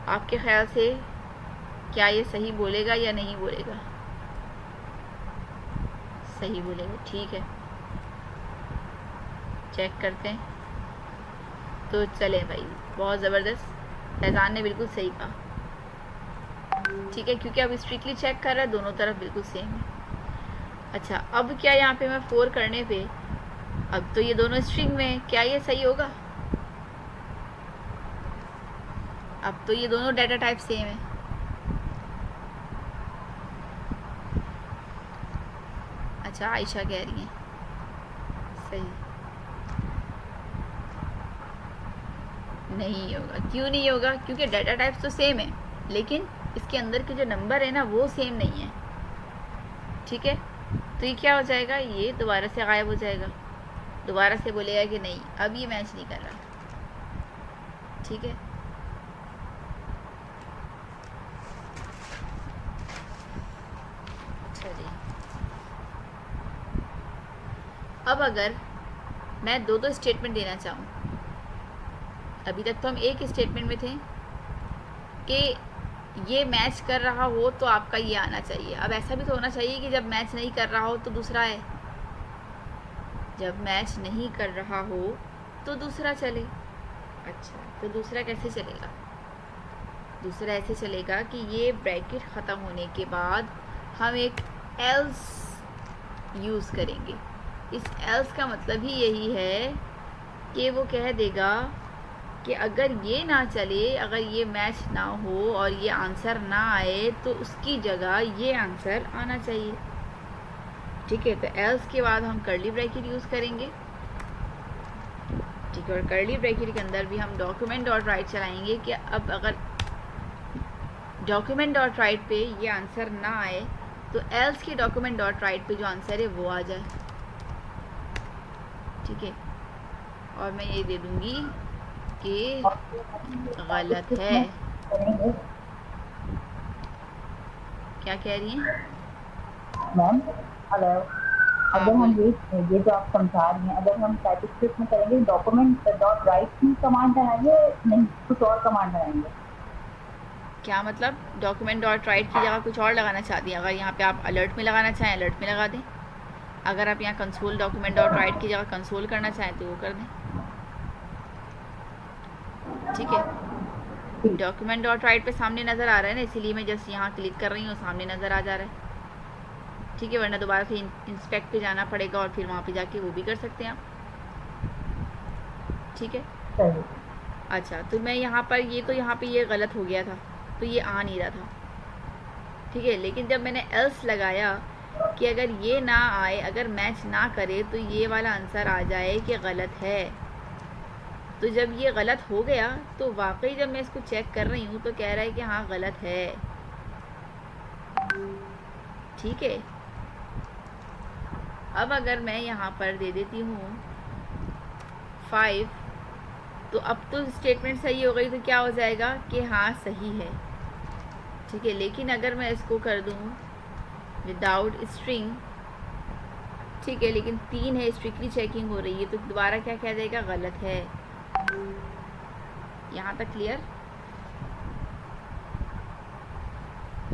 आपके ख्याल से क्या ये सही बोलेगा या नहीं बोलेगा? सही बोलेगा। ठीक है, चेक करते हैं। तो चले भाई, बहुत ज़बरदस्त, फैज़ान ने बिल्कुल सही कहा। ठीक है, क्योंकि अब स्ट्रिक्टली चेक कर रहा है, दोनों तरफ बिल्कुल सेम है। अच्छा, अब क्या यहाँ पे मैं 4 करने पे, अब तो ये दोनों स्ट्रिंग में है, क्या ये सही होगा? अब तो ये दोनों डाटा टाइप सेम है। अच्छा, आयशा कह रही है सही नहीं होगा। क्यों नहीं होगा? क्योंकि डाटा टाइप्स तो सेम है, लेकिन इसके अंदर के जो नंबर है ना वो सेम नहीं है। ठीक है, तो ये क्या हो जाएगा? ये दोबारा से गायब हो जाएगा। दोबारा से बोलेगा कि नहीं अब ये मैच नहीं कर रहा। ठीक है। चलिए, अब अगर मैं दो स्टेटमेंट देना चाहूँ, अभी तक तो हम एक स्टेटमेंट में थे कि ये मैच कर रहा हो तो आपका ये आना चाहिए। अब ऐसा भी तो होना चाहिए कि जब मैच नहीं कर रहा हो तो दूसरा है, जब मैच नहीं कर रहा हो तो दूसरा चले। अच्छा, तो दूसरा कैसे चलेगा? दूसरा ऐसे चलेगा कि ये ब्रैकेट ख़त्म होने के बाद हम एक एल्स यूज़ करेंगे। इस एल्स का मतलब ही यही है कि वो कह देगा कि अगर ये ना चले, अगर ये मैच ना हो और ये आंसर ना आए तो उसकी जगह ये आंसर आना चाहिए। ठीक है, तो एल्स के बाद हम कर्ली ब्रैकेट यूज़ करेंगे। ठीक है, और कर्ली ब्रैकेट के अंदर भी हम डॉक्यूमेंट डॉट राइट चलाएंगे कि अब अगर डॉक्यूमेंट डॉट राइट पे ये आंसर ना आए तो एल्स के डॉक्यूमेंट डॉट राइट पे जो आंसर है वो आ जाए। ठीक है, और मैं ये दे दूंगी कि गलत है। क्या कह रही हैं मैम? हेलो। हाँ अगर हम बोलिए। ये जो आप समझा रही हैं, अगर हम टाइपस्क्रिप्ट में करेंगे डॉक्यूमेंट डॉट राइट की कमांड बनाएंगे, नहीं कुछ और कमांड बनाएंगे? क्या मतलब? डॉक्यूमेंट डॉट राइट की जगह कुछ और लगाना चाहती हैं? अगर यहाँ पे आप अलर्ट में लगाना चाहें अलर्ट में लगा दें। अगर आप यहाँ कंसोल डॉक्यूमेंट डॉट राइट की जगह कंसोल करना चाहें तो वो कर दें। ठीक है, डॉक्यूमेंट डॉट राइट पे सामने नज़र आ रहा है ना, इसीलिए मैं जस्ट यहाँ क्लिक कर रही हूँ, सामने नज़र आ जा रहा है। ठीक है, वरना दोबारा से इंस्पेक्ट पे जाना पड़ेगा और फिर वहाँ पे जाके वो भी कर सकते हैं आप। ठीक है, सही। अच्छा, तो मैं यहाँ पर यहाँ पे ये गलत हो गया था, तो ये आ नहीं रहा था। ठीक है, लेकिन जब मैंने एल्स लगाया कि अगर ये ना आए, अगर मैच ना करे तो ये वाला आंसर आ जाए कि गलत है, तो जब ये गलत हो गया तो वाकई जब मैं इसको चेक कर रही हूँ तो कह रहा है कि हाँ गलत है। ठीक है, अब अगर मैं यहाँ पर दे देती हूँ 5, तो अब तो स्टेटमेंट सही हो गई, तो क्या हो जाएगा कि हाँ सही है। ठीक है, लेकिन अगर मैं इसको कर दूँ विदाउट स्ट्रिंग, ठीक है, लेकिन 3 है, स्ट्रिक्टली चेकिंग हो रही है, तो दोबारा क्या कह देगा? गलत है। यहाँ तक क्लियर?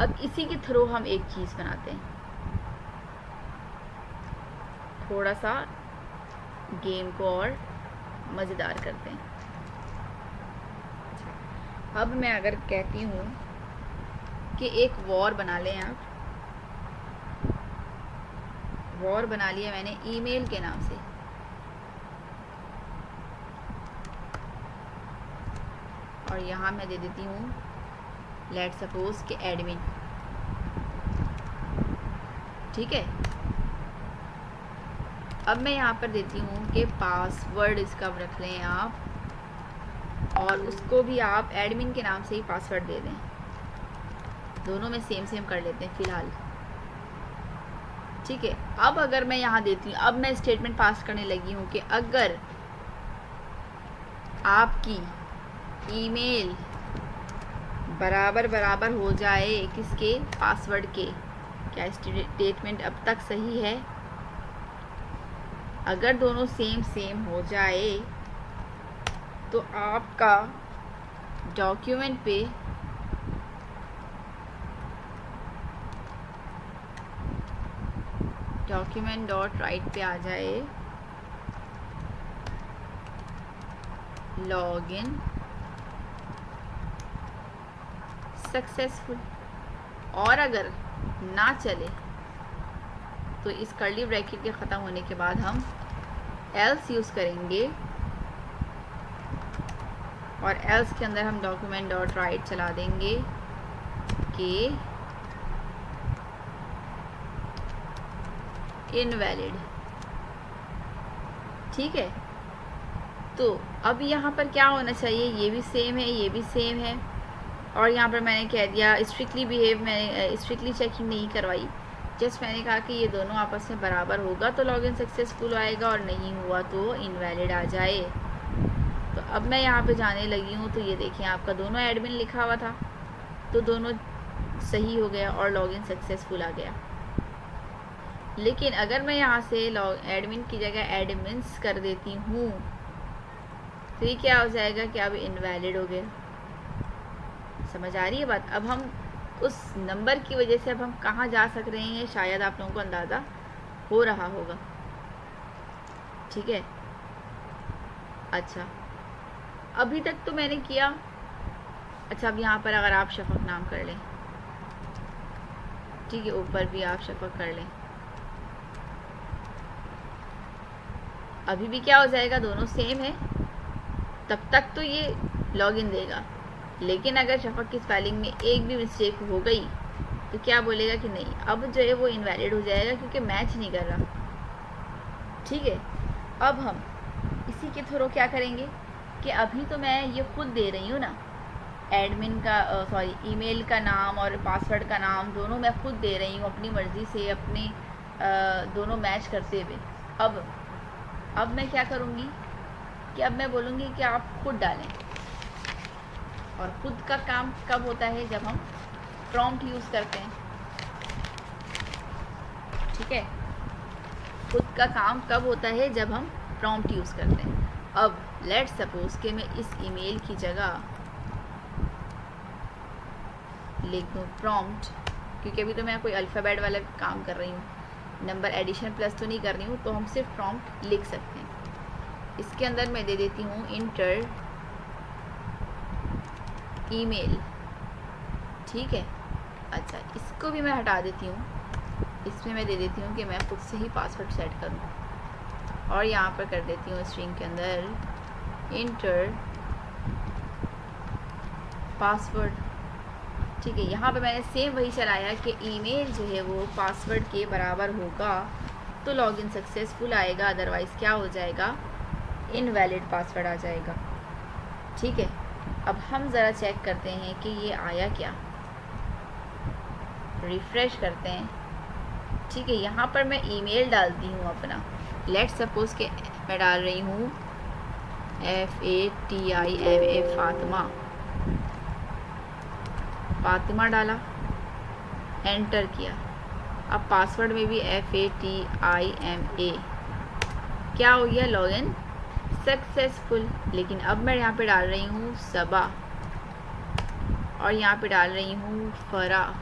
अब इसी के थ्रू हम एक चीज़ बनाते हैं, थोड़ा सा गेम को और मज़ेदार करते हैं। अब मैं अगर कहती हूँ कि एक वॉर बना लें आप, वॉर बना लिया मैंने ईमेल के नाम से, और यहाँ मैं दे देती हूँ लेट सपोज के एडमिन। ठीक है, अब मैं यहाँ पर देती हूँ कि पासवर्ड इसका रख लें आप, और उसको भी आप एडमिन के नाम से ही पासवर्ड दे दें। दोनों में सेम कर लेते हैं फ़िलहाल। ठीक है, अब अगर मैं यहाँ देती हूँ, अब मैं स्टेटमेंट पास करने लगी हूँ कि अगर आपकी ईमेल बराबर बराबर हो जाए किसके? पासवर्ड के। क्या स्टेटमेंट अब तक सही है? अगर दोनों सेम हो जाए तो आपका डॉक्यूमेंट पे डॉक्यूमेंट डॉट राइट पे आ जाए लॉगिन सक्सेसफुल, और अगर ना चले तो इस कर्ली ब्रैकेट के ख़त्म होने के बाद हम एल्स यूज़ करेंगे, और एल्स के अंदर हम डॉक्यूमेंट डॉट राइट चला देंगे कि इनवैलिड। ठीक है, तो अब यहाँ पर क्या होना चाहिए? ये भी सेम है, ये भी सेम है, और यहाँ पर मैंने कह दिया स्ट्रिक्टली बिहेव, मैंने स्ट्रिक्टली चेकिंग नहीं करवाई, जस्ट मैंने कहा कि ये दोनों आपस में बराबर होगा तो लॉगिन सक्सेसफुल आएगा, और नहीं हुआ तो इनवैलिड आ जाए। तो अब मैं यहाँ पे जाने लगी हूँ तो ये देखिए आपका दोनों एडमिन लिखा हुआ था, तो दोनों सही हो गया और लॉगिन सक्सेसफुल आ गया। लेकिन अगर मैं यहाँ से एडमिन की जगह एडमिन्स कर देती हूँ तो ये क्या हो जाएगा कि अब इनवैलिड हो गया। समझ आ रही है बात? अब हम उस नंबर की वजह से अब हम कहाँ जा सक रहे हैं, शायद आप लोगों को अंदाज़ा हो रहा होगा। ठीक है, अच्छा अभी तक तो मैंने किया। अच्छा, अब यहाँ पर अगर आप शफक नाम कर लें, ठीक है, ऊपर भी आप शफक कर लें, अभी भी क्या हो जाएगा, दोनों सेम है, तब तक तो ये लॉगिन देगा। लेकिन अगर शफक की स्पेलिंग में एक भी मिस्टेक हो गई तो क्या बोलेगा कि नहीं, अब जो है वो इनवैलिड हो जाएगा क्योंकि मैच नहीं कर रहा। ठीक है, अब हम इसी के थ्रू क्या करेंगे कि अभी तो मैं ये खुद दे रही हूँ ना, एडमिन का ईमेल का नाम और पासवर्ड का नाम दोनों मैं खुद दे रही हूँ अपनी मर्ज़ी से, अपने दोनों मैच करते हुए। अब मैं क्या करूँगी कि अब मैं बोलूँगी कि आप खुद डालें। और खुद का काम कब होता है, जब हम प्रॉम्प्ट यूज़ करते हैं। ठीक है, खुद का काम कब होता है, जब हम प्रॉम्प्ट यूज़ करते हैं। अब लेट्स सपोज कि मैं इस ईमेल की जगह लिख दूँ प्रॉम्प्ट, क्योंकि अभी तो मैं कोई अल्फ़ाबेट वाला काम कर रही हूँ, नंबर एडिशन प्लस तो नहीं कर रही हूँ, तो हम सिर्फ प्रॉम्प्ट लिख सकते हैं। इसके अंदर मैं दे देती हूँ इंटर ईमेल। ठीक है, अच्छा इसको भी मैं हटा देती हूँ, इसमें मैं दे देती हूँ कि मैं खुद से ही पासवर्ड सेट करूँ और यहाँ पर कर देती हूँ स्ट्रिंग के अंदर इंटर पासवर्ड। ठीक है, यहाँ पे मैंने सेम वही चलाया कि ईमेल जो है वो पासवर्ड के बराबर होगा तो लॉगिन सक्सेसफुल आएगा, अदरवाइज़ क्या हो जाएगा, इनवैलिड पासवर्ड आ जाएगा। ठीक है, अब हम ज़रा चेक करते हैं कि ये आया क्या, रिफ़्रेश करते हैं। ठीक है, यहाँ पर मैं ईमेल डालती हूँ अपना, लेट्स सपोज़ कि मैं डाल रही हूँ FATIMA फातिमा डाला, एंटर किया। अब पासवर्ड में भी FATIMA, क्या हो गया, लॉगिन सक्सेसफुल। लेकिन अब मैं यहाँ पे डाल रही हूँ सबा और यहाँ पे डाल रही हूँ फरा,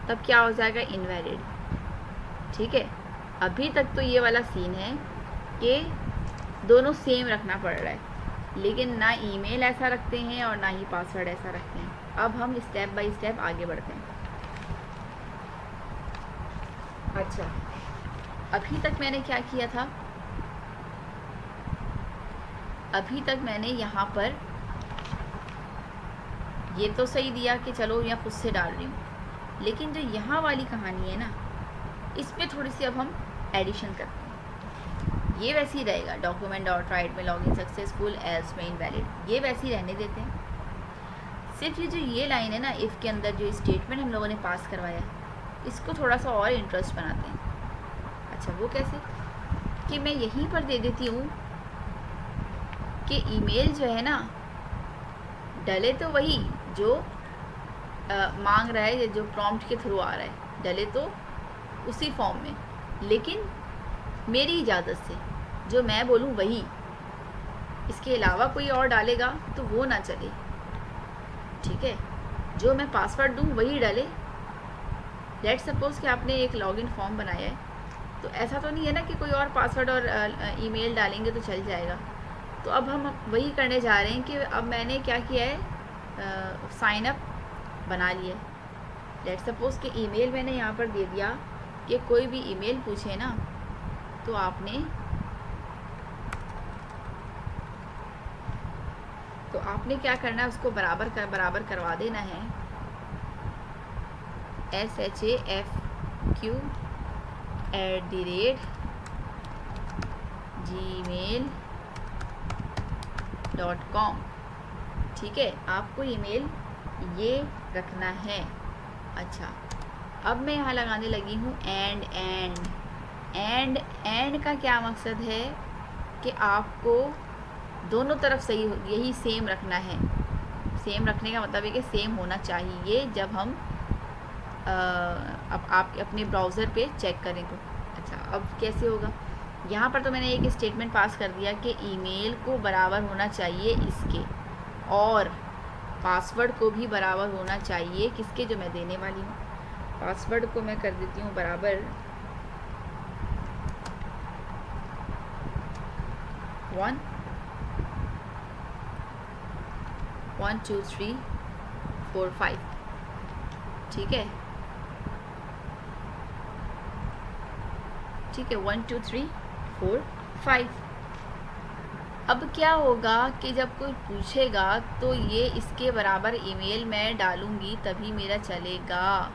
तब क्या हो जाएगा, इनवैलिड। ठीक है, अभी तक तो ये वाला सीन है कि दोनों सेम रखना पड़ रहा है, लेकिन ना ईमेल ऐसा रखते हैं और ना ही पासवर्ड ऐसा रखते हैं। अब हम स्टेप बाय स्टेप आगे बढ़ते हैं। अच्छा, अभी तक मैंने क्या किया था, अभी तक मैंने यहाँ पर ये तो सही दिया कि चलो यहाँ खुद से डाल रही हूँ, लेकिन जो यहाँ वाली कहानी है ना, इस पर थोड़ी सी अब हम एडिशन करते हैं। ये वैसे ही रहेगा, डॉक्यूमेंट डॉट राइट में लॉगिन सक्सेसफुल, एल्स में इनवैलिड, ये वैसे ही रहने देते हैं। सिर्फ ये जो ये लाइन है ना, इफ़ के अंदर जो स्टेटमेंट हम लोगों ने पास करवाया है, इसको थोड़ा सा और इंटरेस्ट बनाते हैं। अच्छा, वो कैसे कि मैं यहीं पर दे देती हूँ कि ईमेल जो है ना, डले तो वही जो मांग रहा है, जो प्रॉम्प्ट के थ्रू आ रहा है, डले तो उसी फॉर्म में, लेकिन मेरी इजाज़त से, जो मैं बोलूँ वही, इसके अलावा कोई और डालेगा तो वो ना चले। ठीक है, जो मैं पासवर्ड दूँ वही डाले। लेट्स सपोज़ कि आपने एक लॉगिन फॉर्म बनाया है, तो ऐसा तो नहीं है ना कि कोई और पासवर्ड और ईमेल डालेंगे तो चल जाएगा। तो अब हम वही करने जा रहे हैं कि अब मैंने क्या किया है, साइन अप बना लिया। लेट्स सपोज़ कि ईमेल मैंने यहाँ पर दे दिया कि कोई भी ईमेल पूछे ना, तो आपने क्या करना है, उसको बराबर करवा देना है shafq@gmail.com। ठीक है, आपको ईमेल ये रखना है। अच्छा, अब मैं यहाँ लगाने लगी हूँ एंड का क्या मकसद है कि आपको दोनों तरफ सही यही सेम रखना है। सेम रखने का मतलब है कि सेम होना चाहिए जब हम अब आप अपने ब्राउज़र पे चेक करें तो। अच्छा, अब कैसे होगा? यहाँ पर तो मैंने एक स्टेटमेंट पास कर दिया कि ईमेल को बराबर होना चाहिए इसके, और पासवर्ड को भी बराबर होना चाहिए किसके, जो मैं देने वाली हूँ। पासवर्ड को मैं कर देती हूँ बराबर 1 1 2 3 4 5। ठीक है, ठीक है, 1 2 3 4 5। अब क्या होगा कि जब कोई पूछेगा तो ये इसके बराबर ईमेल मैं डालूंगी तभी मेरा चलेगा,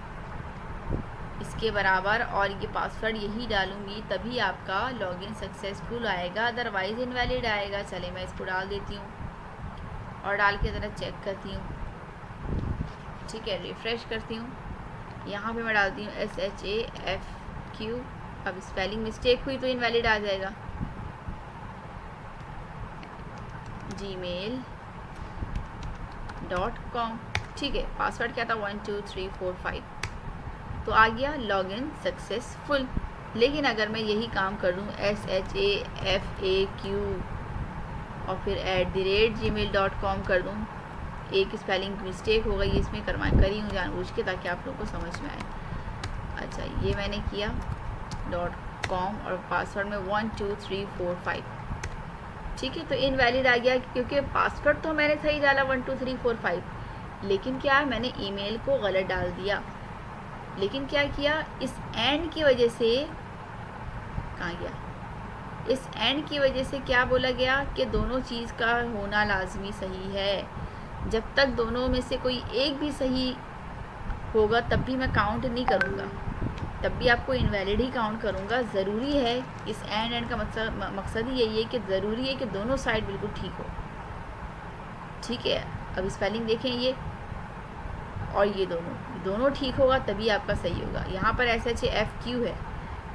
इसके बराबर, और ये पासवर्ड यही डालूंगी तभी आपका लॉगिन सक्सेसफुल आएगा, अदरवाइज इनवैलिड आएगा। चले मैं इसको डाल देती हूँ और डाल के ज़रा चेक करती हूँ। ठीक है, रिफ़्रेश करती हूँ। यहाँ पे मैं डालती हूँ SHAFQ। अब स्पेलिंग मिस्टेक हुई तो इनवैलिड आ जाएगा। gmail.com। ठीक है, पासवर्ड क्या था? 1 2 3 4 5। तो आ गया लॉगिन सक्सेसफुल। लेकिन अगर मैं यही काम कर दूँ SHAFAQ और फिर @gmail.com कर दूँ, एक स्पेलिंग मिस्टेक हो गई इसमें, करी हूँ जानबूझ के ताकि आप लोगों को समझ में आए। अच्छा, ये मैंने किया .com और पासवर्ड में 1 2 3 4 5। ठीक है, तो इनवैलिड आ गया क्योंकि पासवर्ड तो मैंने सही डाला 1 2 3 4 5, लेकिन क्या है, मैंने ईमेल को गलत डाल दिया। लेकिन क्या किया, इस एंड की वजह से, कहाँ गया, इस एंड की वजह से क्या बोला गया कि दोनों चीज़ का होना लाजमी सही है। जब तक दोनों में से कोई एक भी सही होगा तब भी मैं काउंट नहीं करूँगा, तब भी आपको इनवैलिड ही काउंट करूँगा। ज़रूरी है, इस एंड का मकसद ही यही है कि ज़रूरी है कि दोनों साइड बिल्कुल ठीक हो। ठीक है, अब स्पेलिंग देखें, ये और ये दोनों ठीक होगा तभी आपका सही होगा। यहाँ पर SHAFQ है,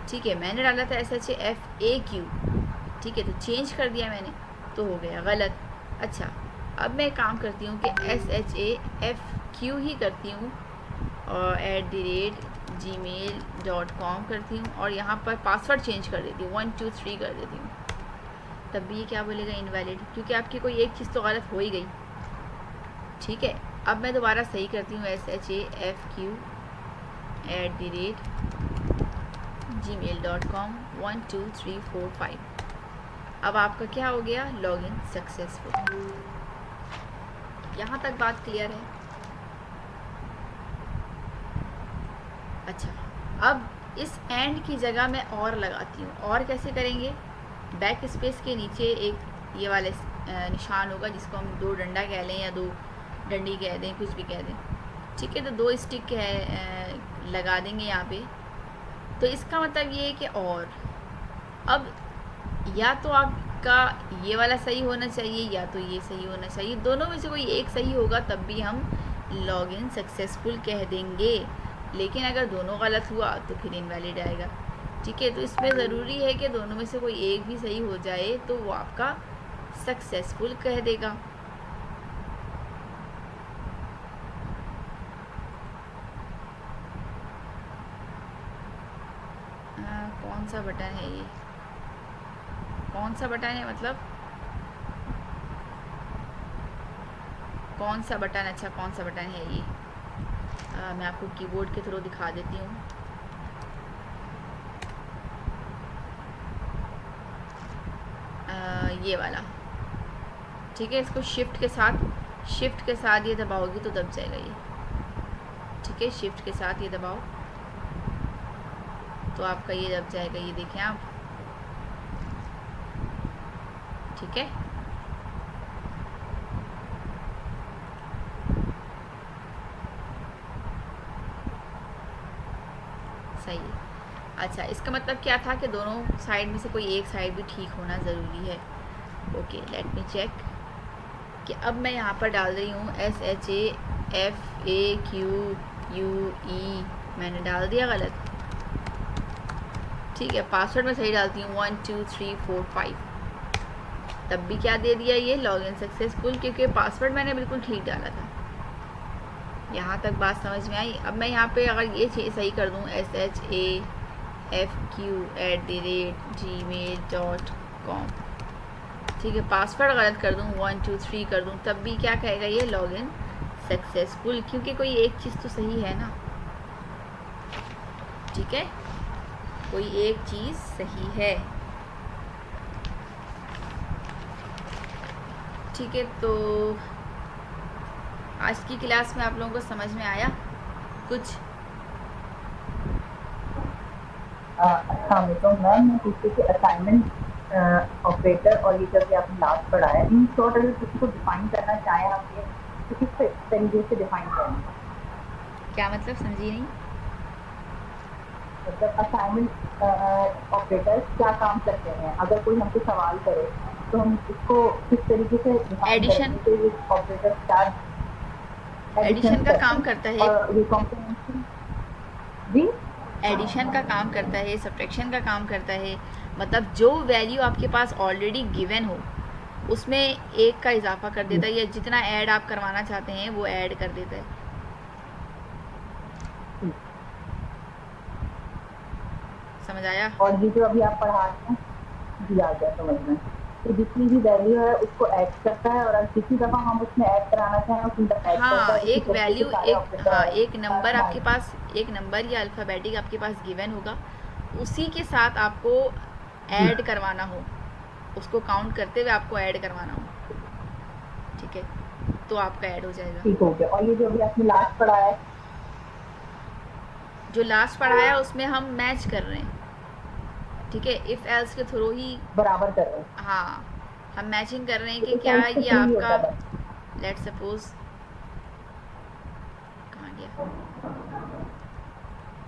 ठीक है, मैंने डाला था SHAFAQ। ठीक है, तो चेंज कर दिया मैंने तो हो गया गलत। अच्छा, अब मैं काम करती हूँ कि SHAFQ ही करती हूँ और @gmail.com करती हूँ और यहाँ पर पासवर्ड चेंज कर देती हूँ, 1 2 3 कर देती हूँ। तब भी ये क्या बोलेगा, इनवैलिड, क्योंकि आपकी कोई एक चीज़ तो गलत हो ही गई। ठीक है, अब मैं दोबारा सही करती हूँ SHAFQ @gmail.com 1 2 3 4 5। अब आपका क्या हो गया, लॉगिन सक्सेसफुल। यहाँ तक बात क्लियर है? अच्छा, अब इस एंड की जगह मैं और लगाती हूँ। और कैसे करेंगे, बैक स्पेस के नीचे एक ये वाले निशान होगा जिसको हम 2 डंडा कह लें या 2 डंडी कह दें, कुछ भी कह दें। ठीक है, तो 2 स्टिक लगा देंगे यहाँ पे। तो इसका मतलब ये है कि और अब या तो आपका ये वाला सही होना चाहिए या तो ये सही होना चाहिए, दोनों में से कोई एक सही होगा तब भी हम लॉगिन सक्सेसफुल कह देंगे। लेकिन अगर दोनों गलत हुआ तो फिर इनवैलिड आएगा। ठीक है, तो इसमें ज़रूरी है कि दोनों में से कोई एक भी सही हो जाए तो वो आपका सक्सेसफुल कह देगा। कौन सा बटन है ये, कौन सा बटन है, मतलब कौन सा बटन? अच्छा, कौन सा बटन है ये? मैं आपको कीबोर्ड के थ्रू दिखा देती हूँ। ये वाला। ठीक है, इसको शिफ्ट के साथ ये दबाओगी तो दब जाएगा ये। ठीक है, शिफ्ट के साथ ये दबाओ तो आपका ये दब जाएगा, ये देखें आप। ठीक है, सही है। अच्छा, इसका मतलब क्या था कि दोनों साइड में से कोई एक साइड भी ठीक होना ज़रूरी है। ओके, लेट मी चेक कि अब मैं यहाँ पर डाल रही हूँ SHAFAQUE, मैंने डाल दिया गलत। ठीक है, पासवर्ड में सही डालती हूँ 1 2 3 4 5। तब भी क्या दे दिया ये लॉगिन सक्सेसफुल, क्योंकि पासवर्ड मैंने बिल्कुल ठीक डाला था। यहाँ तक बात समझ में आई। अब मैं यहाँ पे अगर ये चीज़ सही कर दूँ SHAFQ@gmail.com, ठीक है, पासवर्ड गलत कर दूँ 1 2 3 कर दूँ, तब भी क्या कहेगा ये लॉगिन सक्सेसफुल, क्योंकि कोई एक चीज़ तो सही है ना, ठीक है, कोई एक चीज़ सही है। ठीक है, तो आज की क्लास में आप लोगों को समझ में आया कुछ? तो मैम मैं पूछती थी असाइनमेंट ऑपरेटर और ये जब आपने लास्ट पढ़ा है, इन शॉर्ट अगर किसी को डिफाइन करना चाहें आप ये तो किस तरीके से डिफाइन करेंगे? क्या मतलब, समझी नहीं। मतलब असाइनमेंट ऑपरेटर क्या काम करते हैं, अगर कोई हमसे सवाल करे तो हम इसको किस तरीके से डिफाइन एडिशन, करेंगे कि ये ऑपरेटर क्या एडिशन का काम करता है, और ये कॉम्प्रीहेंशन जी, एडिशन का काम करता है, सब्ट्रैक्शन का काम करता है, मतलब जो वैल्यू आपके पास ऑलरेडी गिवन हो उसमें एक का इजाफा कर देता है, या जितना ऐड आप करवाना चाहते हैं वो ऐड कर देता है। समझ आया? और ये जो अभी आप पढ़ा रहे हैं जी आ गया समझ में, तो जितनी भी वैल्यू है उसको ऐड करता है और अगर किसी दफा हम उसमें ऐड कराना चाहें उसी दफा ऐड करता हाँ, है। एक वैल्यू, एक नंबर आपके पास, एक नंबर या अल्फ़ाबेटिक आपके पास गिवन होगा, उसी के साथ आपको ऐड करवाना हो, उसको काउंट करते हुए आपको ऐड करवाना हो, ठीक है, तो आपका ऐड हो जाएगा। ठीक हो गया। और ये जो अभी आपने लास्ट पढ़ा है, जो लास्ट पढ़ाया उसमें हम मैच कर रहे हैं, ठीक है, इफ़ एल्स के थ्रू ही बराबर कर रहे हैं। हाँ, हम मैचिंग कर रहे हैं कि इफ क्या एल्स से ये थ्रू ही आपका, होता है बस। लेट सपोज, कहाँ गया,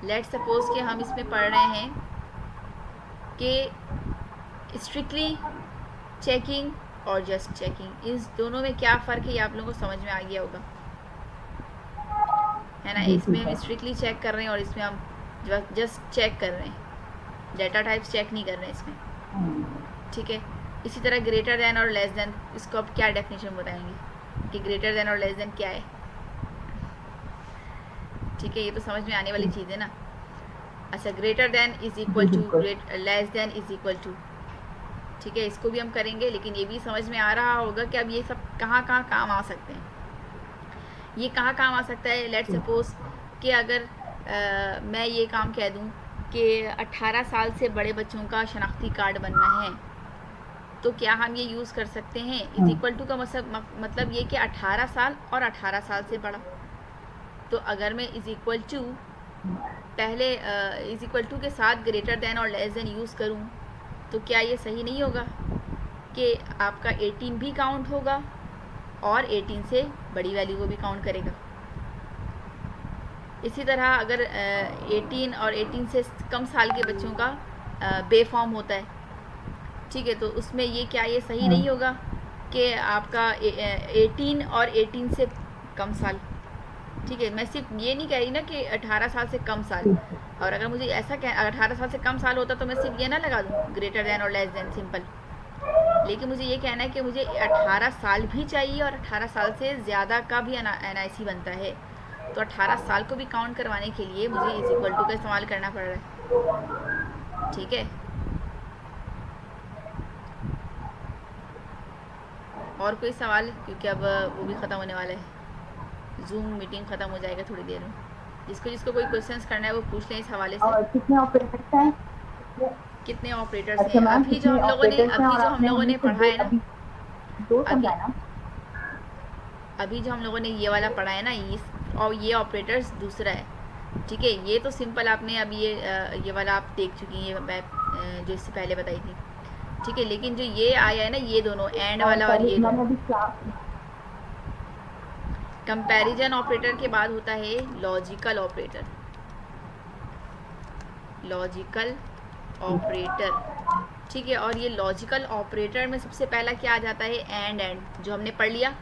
लेट सपोज कि हम इसमें पढ़ रहे हैं कि स्ट्रिक्टली चेकिंग और जस्ट चेकिंग, इस दोनों में क्या फ़र्क है ये आप लोगों को समझ में आ गया होगा, है ना। जी इसमें ठीक हम है। स्ट्रिक्टली चेक कर रहे हैं और इसमें हम जस्ट चेक कर रहे हैं, डेटा टाइप्स चेक नहीं कर रहे हैं इसमें, ठीक है। इसी तरह ग्रेटर दैन और लेस दैन, इसको अब क्या डेफिनेशन बताएंगे कि ग्रेटर दैन और लेस दैन क्या है, ठीक है, ये तो समझ में आने वाली चीज़ है ना। अच्छा, ग्रेटर दैन इज इक्वल जी टू, बिल्कुल। Less than is equal to, ठीक है, इसको भी हम करेंगे, लेकिन ये भी समझ में आ रहा होगा कि अब ये सब कहाँ कहाँ काम आ सकते हैं। ये कहाँ काम आ सकता है, लेट सपोज कि अगर मैं ये काम कह दूँ कि 18 साल से बड़े बच्चों का शनाख्ती कार्ड बनना है, तो क्या हम ये यूज़ कर सकते हैं इज इक्वल टू का मतलब ये कि 18 साल और 18 साल से बड़ा। तो अगर मैं इज इक्वल टू पहले इज इक्वल टू के साथ ग्रेटर दैन और लेस दैन यूज़ करूँ, तो क्या ये सही नहीं होगा कि आपका 18 भी काउंट होगा और 18 से बड़ी वैल्यू को भी काउंट करेगा। इसी तरह अगर 18 और 18 से कम साल के बच्चों का बेफॉर्म होता है, ठीक है, तो उसमें ये क्या ये सही नहीं होगा कि आपका 18 और 18 से कम साल, ठीक है। मैं सिर्फ ये नहीं कह रही ना कि 18 साल से कम साल, और अगर मुझे ऐसा अगर 18 साल से कम साल होता तो मैं सिर्फ ये ना लगा दूँ ग्रेटर दैन और लेस दैन, सिंपल। लेकिन मुझे ये कहना है कि मुझे 18 साल भी चाहिए और 18 साल से ज़्यादा का भी NIC बनता है, तो 18 साल को भी काउंट करवाने के लिए मुझे इज इक्वल टू का इस्तेमाल करना पड़ रहा है, ठीक है। और कोई सवाल, क्योंकि अब वो भी ख़त्म होने वाला है, जूम मीटिंग ख़त्म हो जाएगा थोड़ी देर में। जिसको जिसको कोई क्वेश्चंस करना है वो पूछ लें इस हवाले से। और कितने ऑपरेटर्स हैं? कितने ऑपरेटर्स अच्छा हैं? मैम, अभी जो कितने हम लोगों ने ऑपरेटर्स हैं? अभी और जो हम आपने लोगों हमें ने सिर्फ पढ़ा है ना, अभी दो अभी समझाए ना? अभी जो हम लोगों ने ये वाला पढ़ा है ना, और ये ऑपरेटर्स दूसरा है, ठीक है। ये तो सिंपल आपने अभी ये वाला आप देख चुकी हैं, मैं जो इससे पहले बताई थी, ठीक है। लेकिन जो ये आया है ना, ये दोनों एंड वाला और ये मैंने दोनों, अभी क्लास कंपैरिजन ऑपरेटर के बाद होता है लॉजिकल ऑपरेटर, लॉजिकल ऑपरेटर, ठीक है। और ये लॉजिकल ऑपरेटर में सबसे पहला क्या आ जाता है, एंड, जो हमने पढ़ लिया,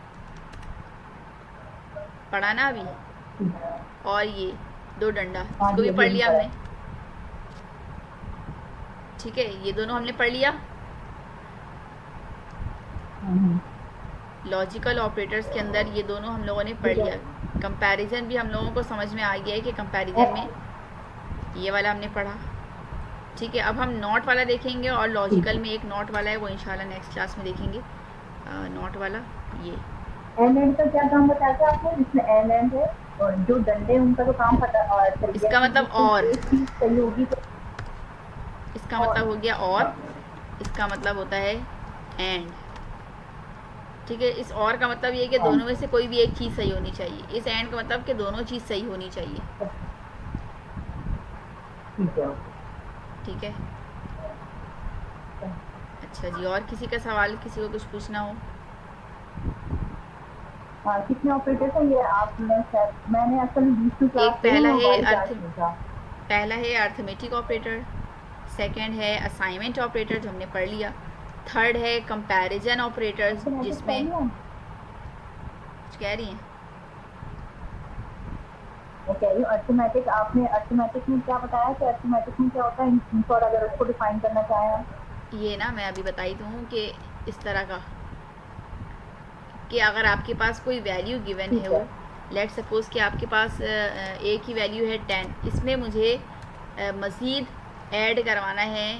पढ़ा ना अभी, और ये दो डंडा, इसको भी पढ़ लिया हमने, ठीक है, ये दोनों हमने पढ़ लिया। लॉजिकल ऑपरेटर्स के अंदर ये दोनों हम लोगों ने पढ़ लिया। कंपैरिजन भी हम लोगों को समझ में आ गया है कि कंपैरिजन में ये वाला हमने पढ़ा। ठीक है, अब हम नॉट वाला देखेंगे और लॉजिकल में एक नॉट वाला है, वो इंशाल्लाह नेक्स्ट क्लास में देखेंगे। नॉट वाला ये एंड एंड का क्या काम बताया था आपने, जिसमें एंड एंड है और जो डंडे उनका तो काम पता चल गया इसका कि मतलब कोई और, एक चीज सही होगी तो इसका मतलब हो गया और, इसका मतलब होता है एंड। ठीक है, इस और का मतलब ये है कि दोनों में से कोई भी एक चीज़ सही होनी चाहिए। इस एंड का मतलब कि दोनों चीज़ सही होनी चाहिए। ठीक है। ठीक है, अच्छा जी, और किसी का सवाल, किसी को कुछ पूछना हो? हाँ, कितने ऑपरेटर्स हैं ये आपने शायद, मैंने असल में 20 एक क्लास से पहला ना है हमारी क्लास नहीं था। पहला है अर्थमेटिक ऑपरेटर, सेकंड है असाइनमेंट ऑपरेटर जो हमने पढ़ लिया, थर्ड है कंपैरिजन ऑपरेटर्स अर्थमेटिक जिसमें पहले कुछ कह रही हैं। मैं कह रही हूँ अर्थमेटिक, आपने अर्थमेटिक में क्या बताया कि अर्थमेटिक में क्या होता है, और अगर उसको डिफाइन करना चाहें आप? ये ना मैं अभी बताई दूँ कि इस तरह का कि अगर आपके पास कोई वैल्यू गिवन है, ठीक है। वो लेट सपोज़ कि आपके पास ए की वैल्यू है 10, इसमें मुझे मज़ीद ऐड करवाना है।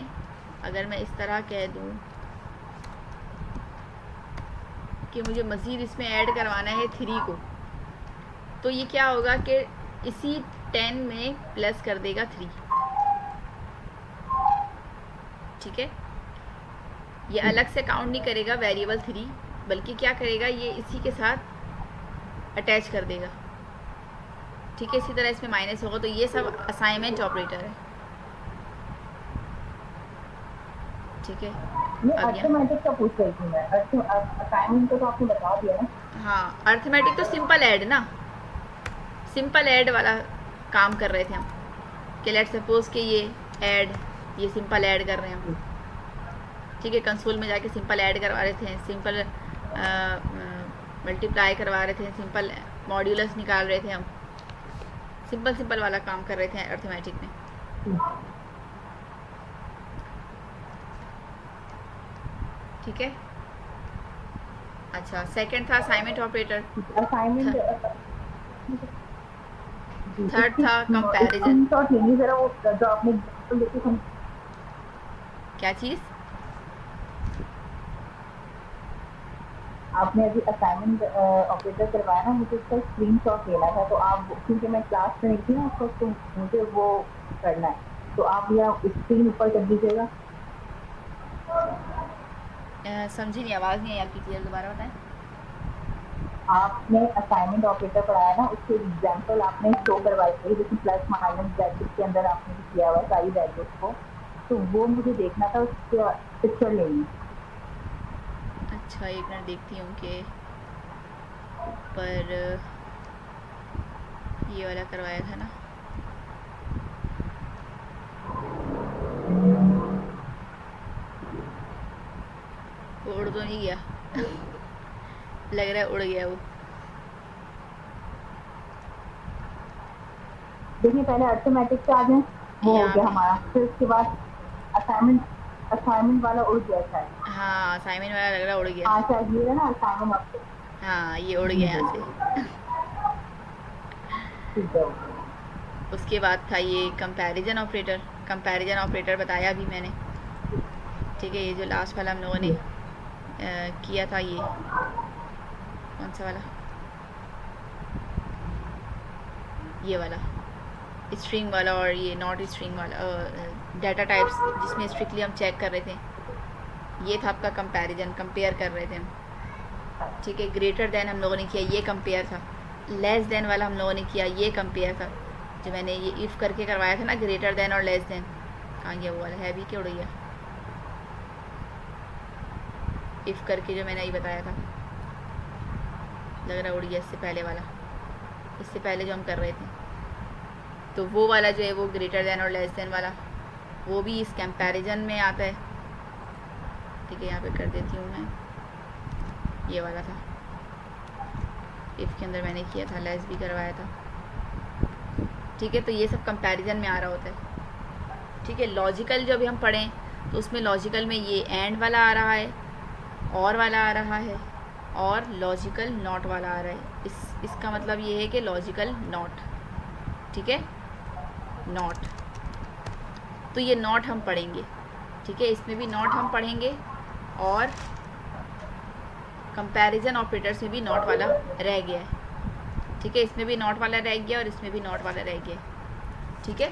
अगर मैं इस तरह कह दूँ कि मुझे मज़ीद इसमें ऐड करवाना है 3 को, तो ये क्या होगा कि इसी 10 में प्लस कर देगा 3। ठीक है, ये अलग से काउंट नहीं करेगा वेरिएबल 3, बल्कि क्या करेगा, ये इसी के साथ अटैच कर देगा। ठीक है, इसी तरह इसमें माइनस होगा, तो ये सब असाइनमेंट ऑपरेटर है। ठीक है, ये अब यहाँ अर्थमेटिक का पूछ रही थी मैं, असाइनमेंट को तो आपने बता दिया ना। हाँ, अर्थमेटिक तो सिंपल ऐड ना, सिंपल ऐड वाला काम कर रहे थे हम कि लेट सपोज कि ये ऐड, ये सिंपल ऐड कर रहे हैं हम। ठीक है, कंसोल में जाके सिंपल ऐड करवा रहे थे, सिंपल मल्टीप्लाई करवा रहे थे, सिंपल मॉड्यूलस निकाल रहे थे हम, सिंपल सिंपल वाला काम कर रहे थे अर्थमेटिक में। ठीक है, अच्छा, सेकंड था असाइनमेंट ऑपरेटर, असाइनमेंट थर्ड था कंपैरिजन। स्क्रीनशॉट लेंगे जरा, वो जो आपने एग्जांपल देखे थे, क्या चीज़? आपने अभी असाइनमेंट ऑपरेटर करवाया ना, मुझे उसका स्क्रीनशॉट लेना था, तो आप, क्योंकि मैं क्लास में नहीं थी ना उसको, तो मुझे वो करना है, तो आप या स्क्रीन ऊपर कर दीजिएगा। समझी नहीं, आवाज़ नहीं आई आपकी क्लियर, दोबारा बताएं। आपने असाइनमेंट ऑपरेटर पढ़ाया ना, उसके एग्जांपल आपने शो करवाई थी, जैसे प्लस माइनस ब्रैकेट के अंदर आपने किया हुआ सारी वैल्यूज को, तो वो मुझे देखना था, उसके पिक्चर लेनी। अच्छा, एक मिनट देखती हूँ कि पर ये वाला करवाया था ना, वो उड़ तो नहीं गया लग रहा है उड़ गया वो। देखिए पहले अर्थमेटिक पे आ जाए, वो हो यहाँ गया पे हमारा, फिर उसके बाद असाइनमेंट वाला उड़ गया शायद। हाँ, असाइनमेंट वाला लग रहा है उड़ गया। हाँ शायद ये है ना असाइनमेंट ऑपरेटर। हाँ, ये उड़ गया यहाँ से। ठीक है। उसके बाद था ये कंपैरिजन ऑपरेटर, कंपैरिजन ऑपरेटर बताया अभी मैंने। ठीक है, ये जो लास्ट वाला हम लोगों ने किया था, ये कौन सा वाला, ये वाला स्ट्रिंग वाला, और ये नॉट स्ट्रिंग वाला, डाटा टाइप्स जिसमें स्ट्रिक्टली हम चेक कर रहे थे, ये था आपका कंपैरिजन, कंपेयर कर रहे थे हम। ठीक है, ग्रेटर देन हम लोगों ने किया, ये कंपेयर था। लेस देन वाला हम लोगों ने किया, ये कंपेयर था। जो मैंने ये इफ़ करके करवाया था ना, ग्रेटर देन और लेस देन, कहाँ गया वो वाला, है भी क्या उड़ गया, इफ़ करके जो मैंने ये बताया था, लग रहा उड़ गया। इससे पहले वाला, इससे पहले जो हम कर रहे थे, तो वो वाला जो है वो ग्रेटर देन और लेस देन वाला, वो भी इस कंपैरिजन में आता है। ठीक है, यहाँ पे कर देती हूँ मैं, ये वाला था, इफ़ के अंदर मैंने किया था, लेस भी करवाया था। ठीक है, तो ये सब कंपैरिजन में आ रहा होता है। ठीक है, लॉजिकल जो भी हम पढ़ें तो उसमें लॉजिकल में ये एंड वाला आ रहा है, और वाला आ रहा है और लॉजिकल नॉट वाला आ रहा है। इसका मतलब ये है कि लॉजिकल नॉट, ठीक है, नॉट। तो ये नॉट हम पढ़ेंगे, ठीक है, इसमें भी नॉट हम पढ़ेंगे और कंपैरिजन ऑपरेटर्स में भी नॉट वाला रह गया है, ठीक है, इसमें भी नॉट वाला रह गया और इसमें भी नॉट वाला रह गया, ठीक है।